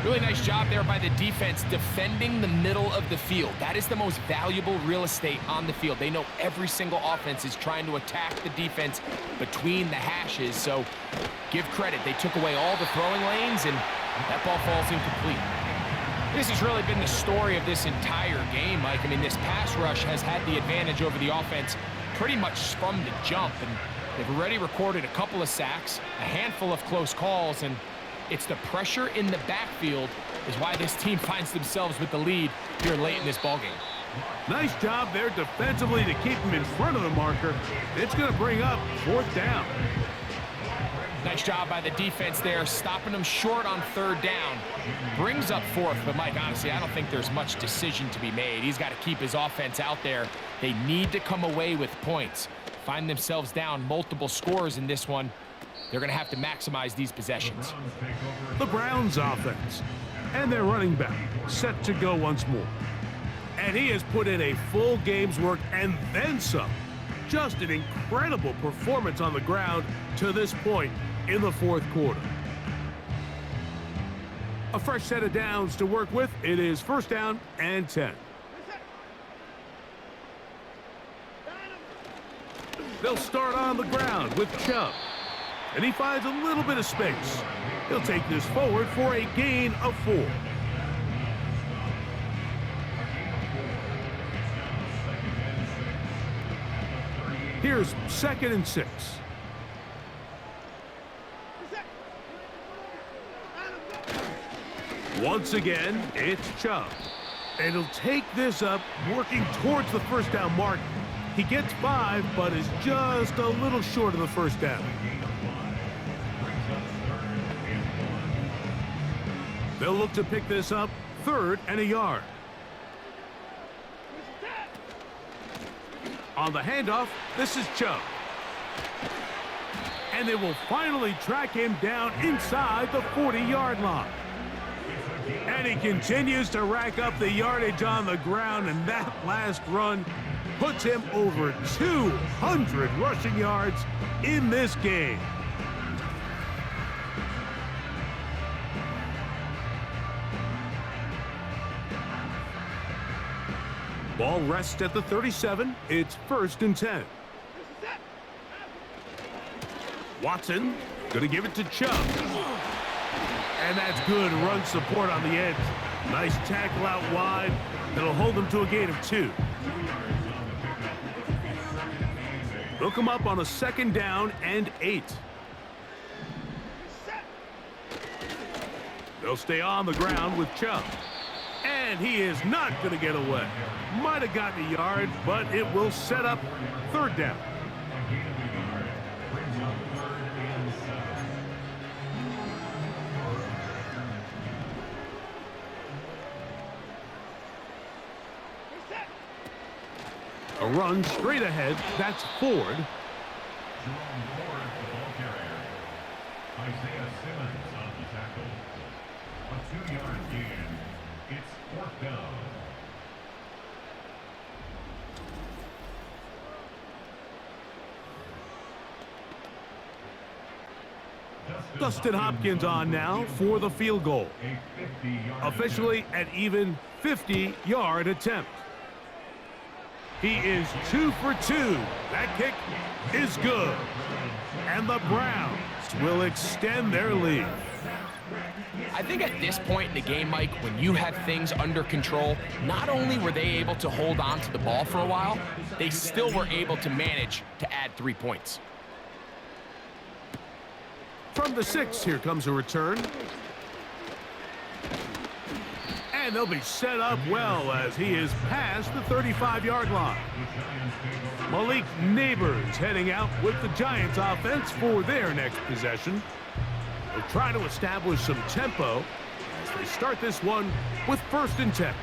Really nice job there by the defense defending the middle of the field. That is the most valuable real estate on the field. They know every single offense is trying to attack the defense between the hashes. So give credit. They took away all the throwing lanes and that ball falls incomplete. This has really been the story of this entire game, Mike. I mean, this pass rush has had the advantage over the offense pretty much from the jump. And they've already recorded a couple of sacks, a handful of close calls, and it's the pressure in the backfield is why this team finds themselves with the lead here late in this ballgame. Nice job there defensively to keep him in front of the marker. It's going to bring up fourth down. Nice job by the defense there, stopping them short on third down. Brings up fourth, but Mike, honestly, I don't think there's much decision to be made. He's got to keep his offense out there. They need to come away with points. Find themselves down multiple scores in this one. They're going to have to maximize these possessions. The Browns offense and their running back set to go once more. And he has put in a full game's work and then some. Just an incredible performance on the ground to this point in the fourth quarter. A fresh set of downs to work with. It is first down and 10. They'll start on the ground with Chubb. And he finds a little bit of space. He'll take this forward for a gain of 4. Here's second and 6. Once again, it's Chubb. And he'll take this up, working towards the first down mark. He gets 5, but is just a little short of the first down. They'll look to pick this up, 3rd and a yard. On the handoff, this is Chubb. And they will finally track him down inside the 40-yard line. And he continues to rack up the yardage on the ground, and that last run puts him over 200 rushing yards in this game. Ball rests at the 37. It's first and 10. Watson going to give it to Chubb. And that's good run support on the edge. Nice tackle out wide. That'll hold them to a gain of 2. They'll come up on a second down and 8. They'll stay on the ground with Chubb. And he is not going to get away. Might have gotten a yard, but it will set up third down. A run straight ahead. That's Ford. Jerome Ford, the ball carrier. Isaiah Simmons on the tackle. A 2-yard gain. It's 4th down. Dustin Hopkins on now for the field goal. A 50-yard Officially an even 50-yard attempt. He is 2 for 2. That kick is good. And the Browns will extend their lead. I think at this point in the game, Mike, when you have things under control, not only were they able to hold on to the ball for a while, they still were able to manage to add 3 points. From the 6, here comes a return. And they'll be set up well as he is past the 35-yard line. Malik Neighbors heading out with the Giants offense for their next possession. They'll try to establish some tempo as they start this one with 1st and 10.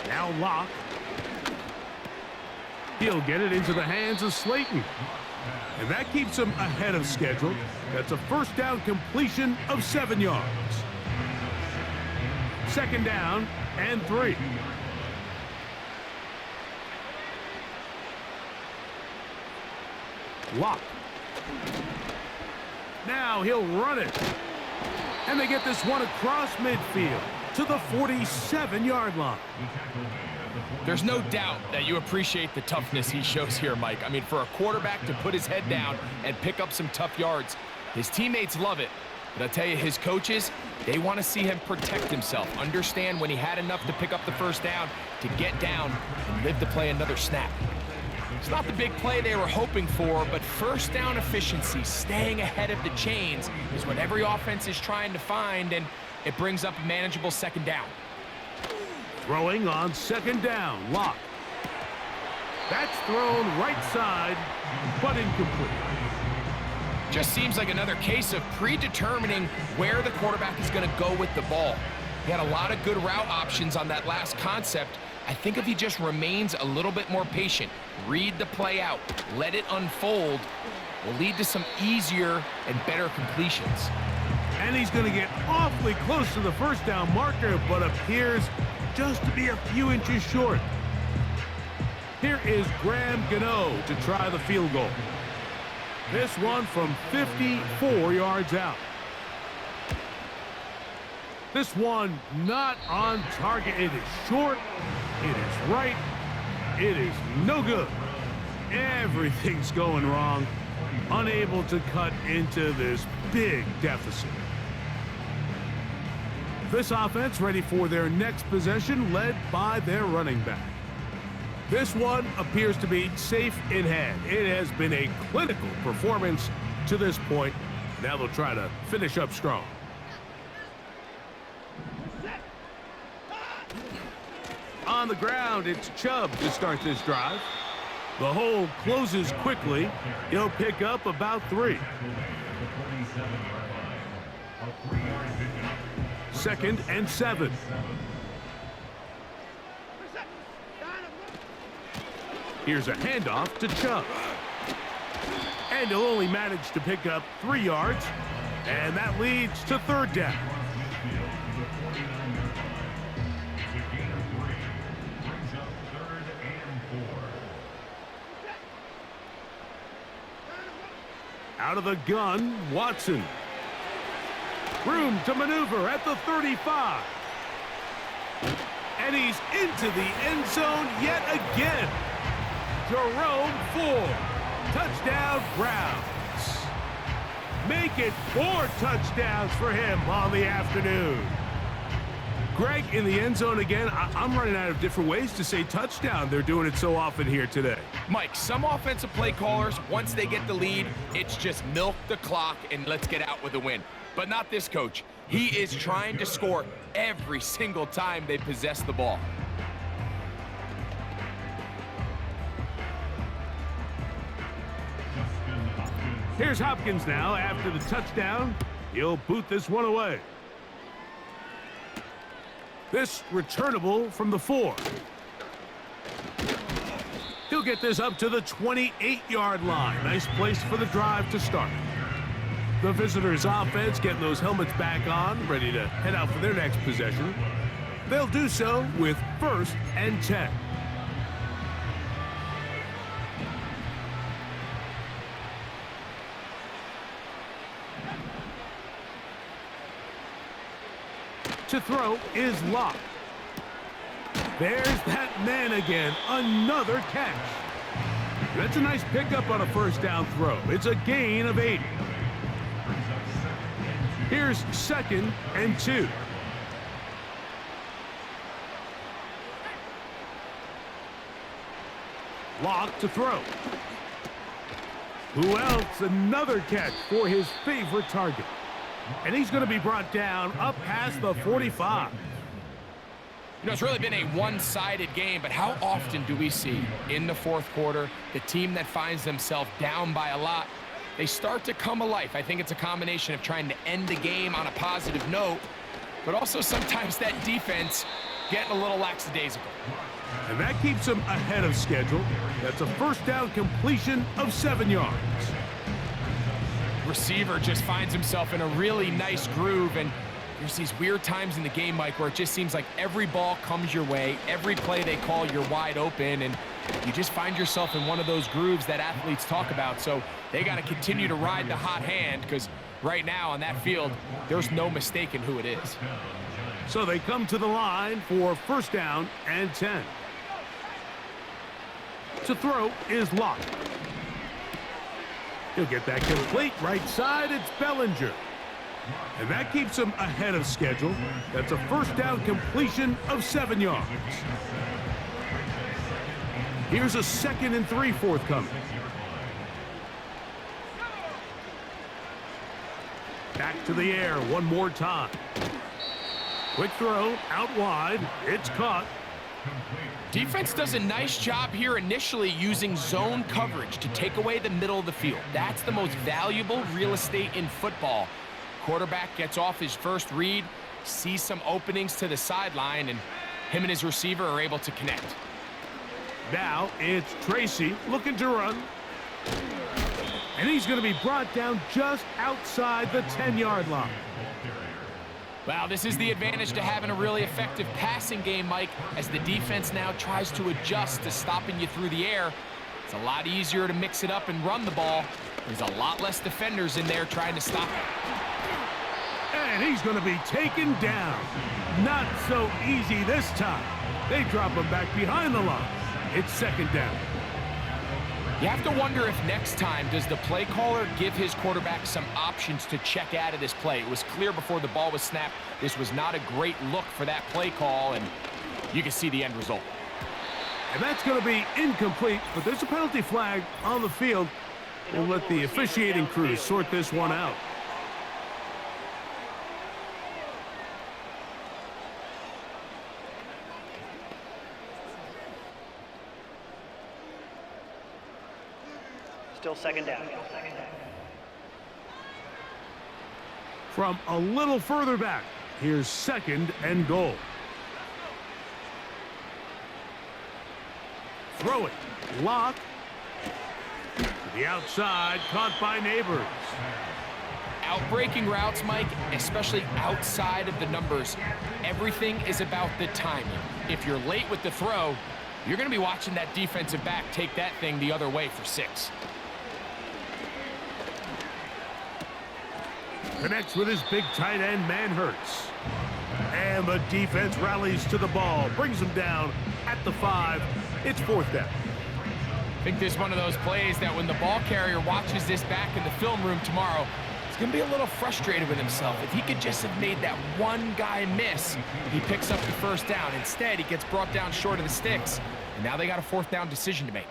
Now Locke. He'll get it into the hands of Slayton. And that keeps him ahead of schedule. That's a 1st down completion of 7 yards. 2nd down and 3. Locke. Now he'll run it. And they get this one across midfield to the 47-yard line. There's no doubt that you appreciate the toughness he shows here, Mike. I mean, for a quarterback to put his head down and pick up some tough yards, his teammates love it. But I'll tell you, his coaches, they want to see him protect himself, understand when he had enough to pick up the 1st down, to get down and live to play another snap. It's not the big play they were hoping for, but 1st down efficiency, staying ahead of the chains, is what every offense is trying to find, and it brings up a manageable 2nd down. Throwing on 2nd down, Locke. That's thrown right side, but incomplete. Just seems like another case of predetermining where the quarterback is going to go with the ball. He had a lot of good route options on that last concept. I think if he just remains a little bit more patient, read the play out, let it unfold, will lead to some easier and better completions. And he's going to get awfully close to the 1st down marker, but appears just to be a few inches short. Here is Graham Gano to try the field goal. This one from 54 yards out. This one not on target. It is short. It is right. It is no good. Everything's going wrong. Unable to cut into this big deficit. This offense ready for their next possession, led by their running back. This one appears to be safe in hand. It has been a clinical performance to this point. Now they'll try to finish up strong. On the ground, it's Chubb to start this drive. The hole closes quickly. He'll pick up about 3. 2nd and 7. Here's a handoff to Chubb. And he'll only manage to pick up 3 yards. And that leads to 3rd down. Out of the gun, Watson. Room to maneuver at the 35. And he's into the end zone yet again. Jerome Ford. Touchdown, Browns. Make it 4 touchdowns for him on the afternoon. Greg, in the end zone again. I'm running out of different ways to say touchdown. They're doing it so often here today. Mike, some offensive play callers, once they get the lead, it's just milk the clock and let's get out with a win. But not this coach. He is trying to score every single time they possess the ball. Dustin Hopkins Here's Hopkins now after the touchdown. He'll boot this one away. This returnable from the 4. He'll get this up to the 28-yard line. Nice place for the drive to start. The visitors' offense getting those helmets back on, ready to head out for their next possession. They'll do so with 1st and 10. To throw is Locke. There's that man again. Another catch. That's a nice pickup on a 1st down throw. It's a gain of 8. Here's 2nd and 2. Locke to throw. Who else? Another catch for his favorite target. And he's going to be brought down up past the 45. You know, it's really been a one-sided game, but how often do we see in the 4th quarter the team that finds themselves down by a lot, they start to come alive? I think it's a combination of trying to end the game on a positive note, but also sometimes that defense getting a little lackadaisical. And that keeps them ahead of schedule. That's a 1st down completion of 7 yards. Receiver just finds himself in a really nice groove, and there's these weird times in the game, Mike, where it just seems like every ball comes your way, every play they call, you're wide open, and you just find yourself in one of those grooves that athletes talk about. So they got to continue to ride the hot hand, because right now on that field, there's no mistaking who it is. So they come to the line for 1st down and 10. To throw is Locke. He'll get that complete. Right side, it's Bellinger. And that keeps him ahead of schedule. That's a 1st down completion of 7 yards. Here's a 2nd and 3 forthcoming. Back to the air one more time. Quick throw out wide. It's caught. Defense does a nice job here initially using zone coverage to take away the middle of the field. That's the most valuable real estate in football. Quarterback gets off his first read, sees some openings to the sideline, and him and his receiver are able to connect. Now it's Tracy looking to run. And he's going to be brought down just outside the 10-yard line. Well, this is the advantage to having a really effective passing game, Mike, as the defense now tries to adjust to stopping you through the air. It's a lot easier to mix it up and run the ball. There's a lot less defenders in there trying to stop it. And he's going to be taken down. Not so easy this time. They drop him back behind the line. It's 2nd down. You have to wonder if next time does the play caller give his quarterback some options to check out of this play. It was clear before the ball was snapped this was not a great look for that play call, and you can see the end result. And that's going to be incomplete, but there's a penalty flag on the field. We'll let the officiating crew sort this one out. Still 2nd down. From a little further back, here's 2nd and goal. Throw it. Locke. To the outside, caught by Neighbors. Outbreaking routes, Mike, especially outside of the numbers, everything is about the timing. If you're late with the throw, you're going to be watching that defensive back take that thing the other way for 6. Connects with his big tight end, Manhurts. And the defense rallies to the ball, brings him down at the 5. It's 4th down. I think this is one of those plays that when the ball carrier watches this back in the film room tomorrow, he's going to be a little frustrated with himself. If he could just have made that one guy miss, he picks up the 1st down. Instead, he gets brought down short of the sticks, and now they got a 4th down decision to make.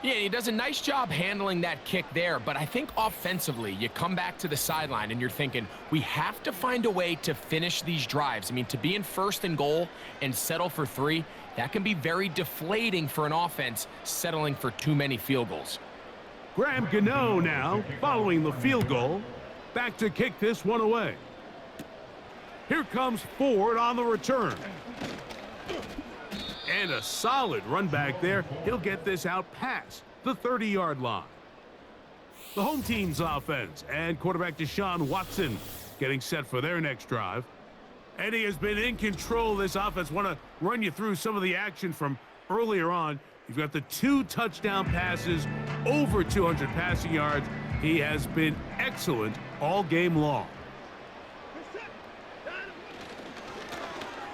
Yeah, he does a nice job handling that kick there, but I think offensively, you come back to the sideline and you're thinking, we have to find a way to finish these drives. I mean, to be in 1st and goal and settle for 3, that can be very deflating for an offense settling for too many field goals. Graham Gano now, following the field goal, back to kick this one away. Here comes Ford on the return. And a solid run back there. He'll get this out past the 30-yard line. The home team's offense and quarterback Deshaun Watson getting set for their next drive. Eddie has been in control of this offense. Want to run you through some of the action from earlier on. You've got the 2 touchdown passes, over 200 passing yards. He has been excellent all game long.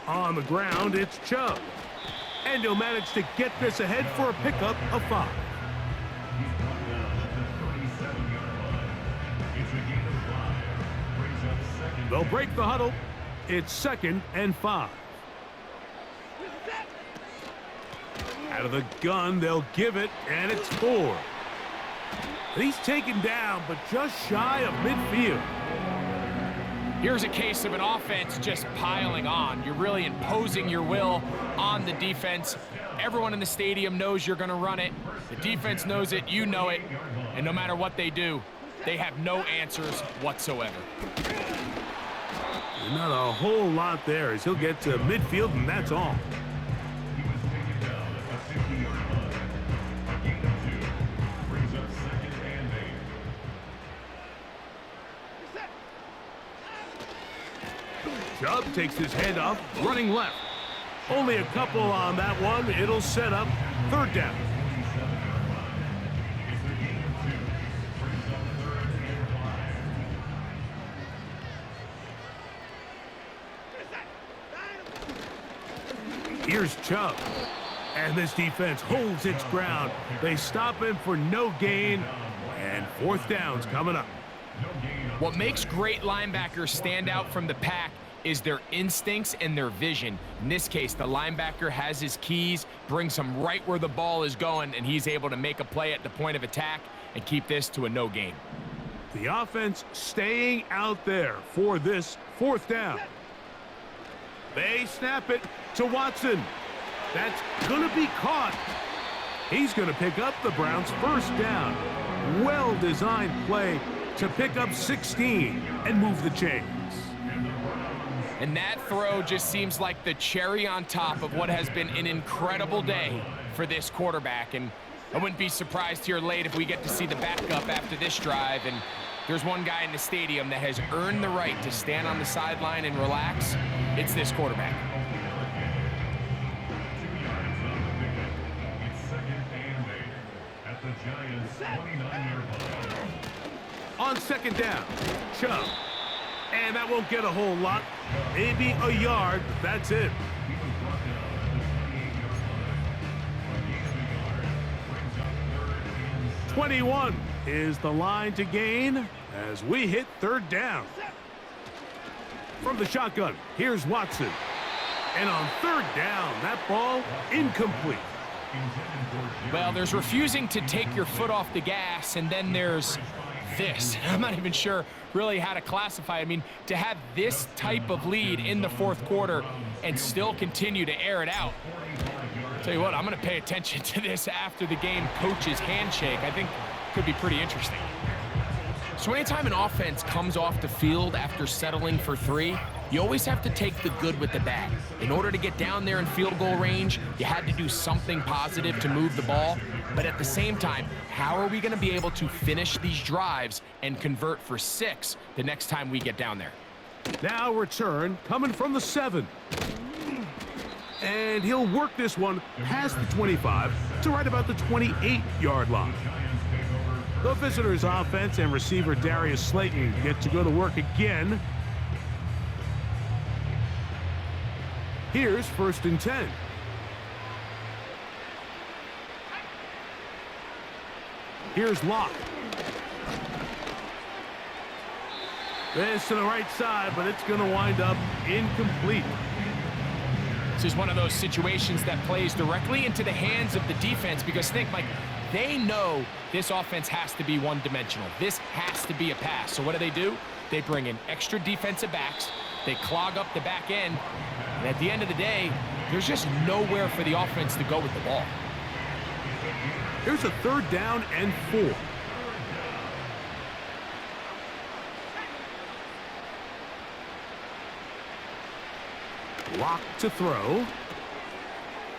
On the ground, it's Chubb. And he'll manage to get this ahead for a pickup of 5. They'll break the huddle. It's 2nd and 5. Out of the gun, they'll give it, and it's 4. He's taken down, but just shy of midfield. Here's a case of an offense just piling on. You're really imposing your will on the defense. Everyone in the stadium knows you're going to run it. The defense knows it, you know it, and no matter what they do, they have no answers whatsoever. Not a whole lot there as he'll get to midfield, and that's all. He was taken down at the 50-yard line. A gain of 2 brings up 2nd and 8. Chubb takes his head up, running left. Only a couple on that one. It'll set up 3rd down. It's a gain of 2. Brings up 3rd and 5. Here's Chubb. And this defense holds its ground. They stop him for no gain. And 4th down's coming up. What makes great linebackers stand out from the pack is their instincts and their vision. In this case, the linebacker has his keys, brings him right where the ball is going, and he's able to make a play at the point of attack and keep this to a no gain. The offense staying out there for this 4th down. They snap it to Watson. That's going to be caught. He's going to pick up the Browns' 1st down. Well-designed play to pick up 16 and move the chains. And that throw just seems like the cherry on top of what has been an incredible day for this quarterback. And I wouldn't be surprised here late if we get to see the backup after this drive. And there's one guy in the stadium that has earned the right to stand on the sideline and relax. It's this quarterback. 2 yards on the pickup. It's 2nd and 8 at the Giants' 29-yard line. On 2nd down, Chubb. And that won't get a whole lot. Maybe a yard. That's it. He was brought down at the 28-yard line. A gain of a yard brings up 3rd and 7. 21 is the line to gain as we hit 3rd down. From the shotgun, here's Watson. And on 3rd down, that ball incomplete. Well, there's refusing to take your foot off the gas, and then there's this. I'm not even sure really how to classify it. I mean, to have this type of lead in the 4th quarter and still continue to air it out. I'll tell you what, I'm going to pay attention to this after the game coach's handshake. I think could be pretty interesting. So anytime an offense comes off the field after settling for 3, you always have to take the good with the bad. In order to get down there in field goal range, you had to do something positive to move the ball. But at the same time, how are we going to be able to finish these drives and convert for 6 the next time we get down there? Now return coming from the 7. And he'll work this one past the 25 to right about the 28-yard line. The visitors' offense and receiver Darius Slayton get to go to work again. Here's 1st and 10. Here's Locke. This to the right side, but it's going to wind up incomplete. This is one of those situations that plays directly into the hands of the defense because think, Mike, they know this offense has to be one-dimensional. This has to be a pass. So what do? They bring in extra defensive backs. They clog up the back end. And at the end of the day, there's just nowhere for the offense to go with the ball. Here's a 3rd down and 4. Lock to throw.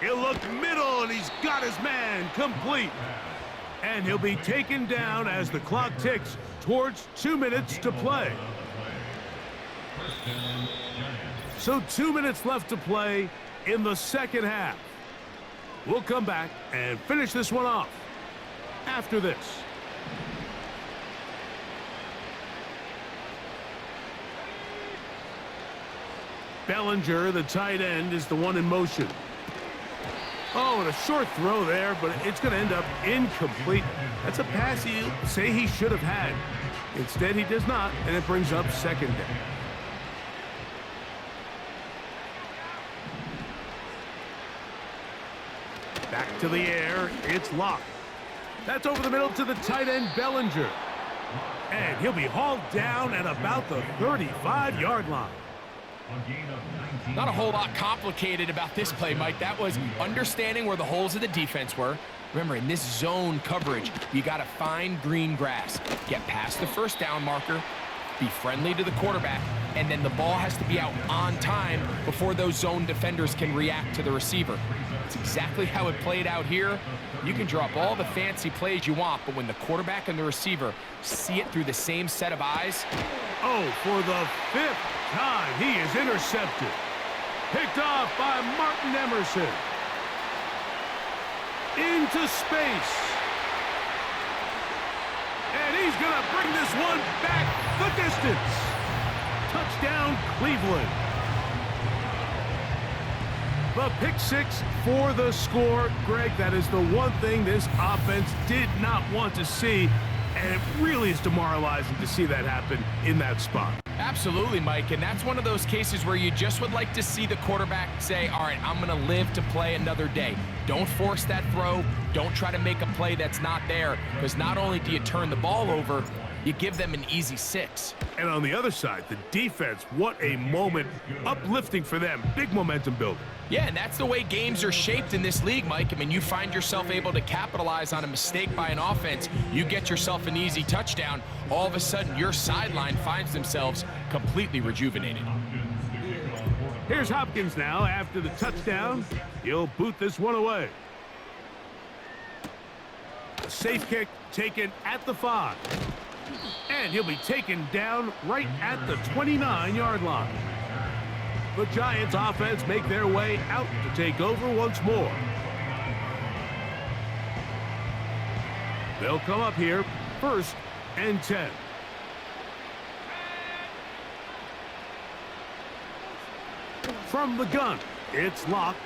He'll look middle, and he's got his man complete. And he'll be taken down as the clock ticks towards 2 minutes to play. So 2 minutes left to play in the second half. We'll come back and finish this one off after this. Bellinger, the tight end, is the one in motion. Oh, and a short throw there, but it's going to end up incomplete. That's a pass you say he should have had. Instead, he does not, and it brings up second down. Back to the air, it's locked. That's over the middle to the tight end, Bellinger. And he'll be hauled down at about the 35-yard line. Not a whole lot complicated about this play, Mike. That was understanding where the holes of the defense were. Remember, in this zone coverage, you got to find green grass, get past the first down marker, be friendly to the quarterback, and then the ball has to be out on time before those zone defenders can react to the receiver. It's exactly how it played out here. You can draw up all the fancy plays you want, but when the quarterback and the receiver see it through the same set of eyes. Oh, for the 5th time, he is intercepted. Picked off by Martin Emerson. Into space. And he's going to bring this one back the distance. Touchdown, Cleveland. The pick six for the score. Greg, that is the one thing this offense did not want to see, and it really is demoralizing to see that happen in that spot. Absolutely, Mike, and that's one of those cases where you just would like to see the quarterback say, all right, I'm going to live to play another day. Don't force that throw. Don't try to make a play that's not there, because not only do you turn the ball over, you give them an easy 6. And on the other side, the defense, what a moment. Uplifting for them. Big momentum builder. Yeah, and that's the way games are shaped in this league, Mike. I mean, you find yourself able to capitalize on a mistake by an offense. You get yourself an easy touchdown. All of a sudden, your sideline finds themselves completely rejuvenated. Here's Hopkins now after the touchdown. He'll boot this one away. A safe kick taken at the 5. And he'll be taken down right at the 29-yard line. The Giants offense make their way out to take over once more. They'll come up here, 1st and 10. From the gun, it's locked.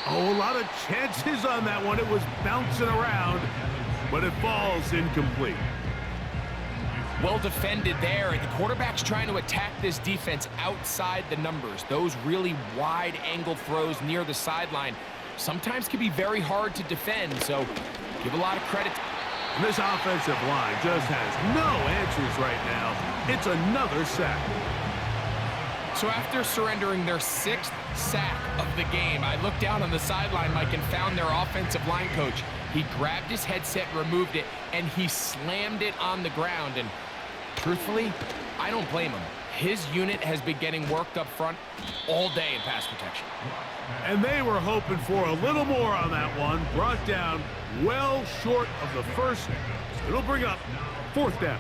Oh, a lot of chances on that one. It was bouncing around, but it falls incomplete. Well defended there. The quarterback's trying to attack this defense outside the numbers. Those really wide angle throws near the sideline sometimes can be very hard to defend, so give a lot of credit. This offensive line just has no answers right now. It's another sack. So after surrendering their 6th sack of the game, I looked down on the sideline, Mike, and found their offensive line coach. He grabbed his headset, removed it, and he slammed it on the ground. And truthfully, I don't blame him. His unit has been getting worked up front all day in pass protection. And they were hoping for a little more on that one. Brought down well short of the first. It'll bring up 4th down.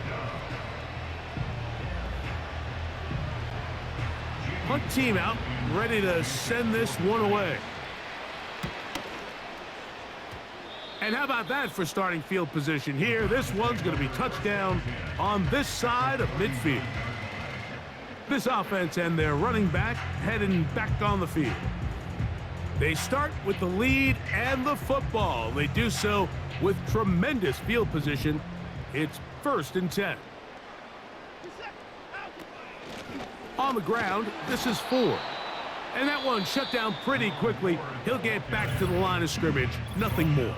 Punt team out, ready to send this one away. And how about that for starting field position here? This one's going to be touchdown on this side of midfield. This offense and their running back heading back on the field. They start with the lead and the football. They do so with tremendous field position. It's 1st and 10. On the ground, this is 4. And that one shut down pretty quickly. He'll get back to the line of scrimmage. Nothing more.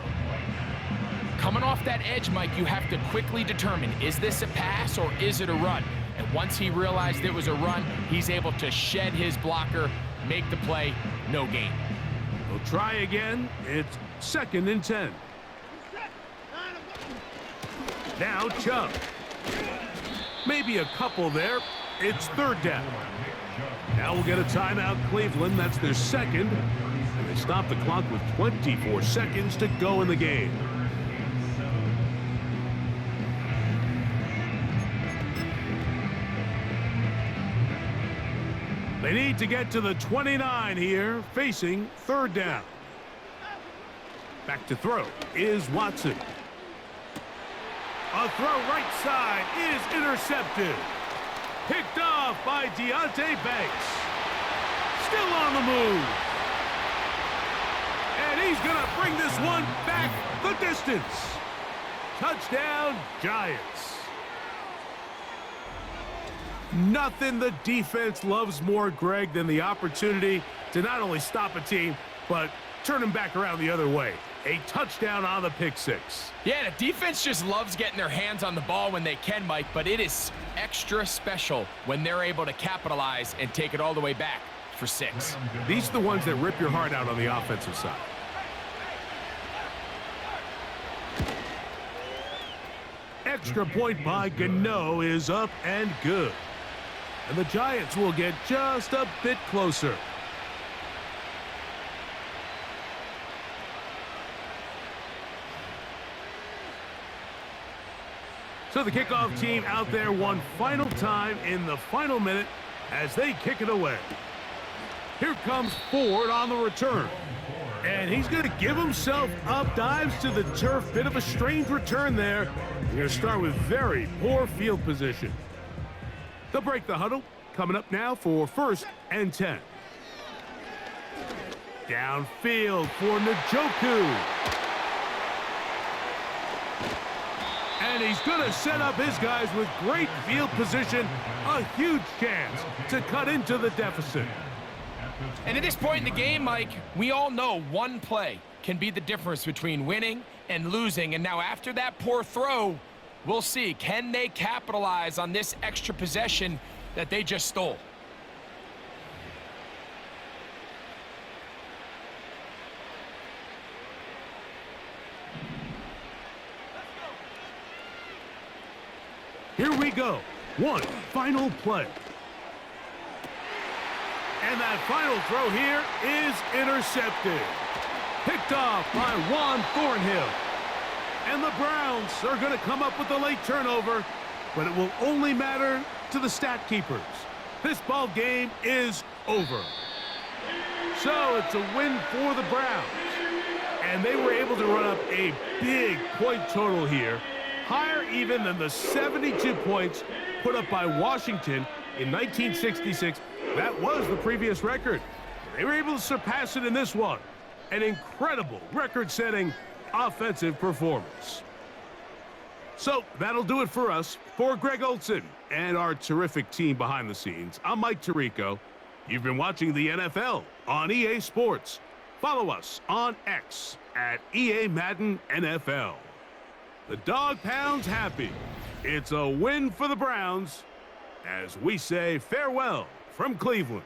Coming off that edge, Mike, you have to quickly determine, is this a pass or is it a run? And once he realized it was a run, he's able to shed his blocker, make the play, no gain. We'll try again. It's 2nd and 10. Now Chubb. Maybe a couple there. It's 3rd down. Now we'll get a timeout, Cleveland. That's their second. And they stop the clock with 24 seconds to go in the game. They need to get to the 29 here, facing third down. Back to throw is Watson. A throw right side is intercepted. Picked off by Deontay Banks. Still on the move. And he's going to bring this one back the distance. Touchdown, Giants. Nothing the defense loves more, Greg, than the opportunity to not only stop a team, but turn them back around the other way. A touchdown on the pick six. Yeah, the defense just loves getting their hands on the ball when they can, Mike, but it is extra special when they're able to capitalize and take it all the way back for 6. These are the ones that rip your heart out on the offensive side. Extra point by Gano is up and good. And the Giants will get just a bit closer. So the kickoff team out there one final time in the final minute as they kick it away. Here comes Ford on the return. And he's going to give himself up, dives to the turf. Bit of a strange return there. We're going to start with very poor field position. They'll break the huddle. Coming up now for 1st and 10. Downfield for Njoku. And he's going to set up his guys with great field position. A huge chance to cut into the deficit. And at this point in the game, Mike, we all know one play can be the difference between winning and losing. And now after that poor throw, we'll see, can they capitalize on this extra possession that they just stole? Here we go. One final play. And that final throw here is intercepted. Picked off by Juan Thornhill. And the Browns are going to come up with a late turnover, but it will only matter to the stat keepers. This ball game is over. So it's a win for the Browns. And they were able to run up a big point total here, higher even than the 72 points put up by Washington in 1966. That was the previous record. They were able to surpass it in this one. An incredible record-setting offensive performance. So that'll do it for us. For Greg Olson and our terrific team behind the scenes, I'm Mike Tirico. You've been watching the NFL on EA Sports. Follow us on X at EA Madden NFL. The Dog Pound's happy. It's a win for the Browns as we say farewell from Cleveland.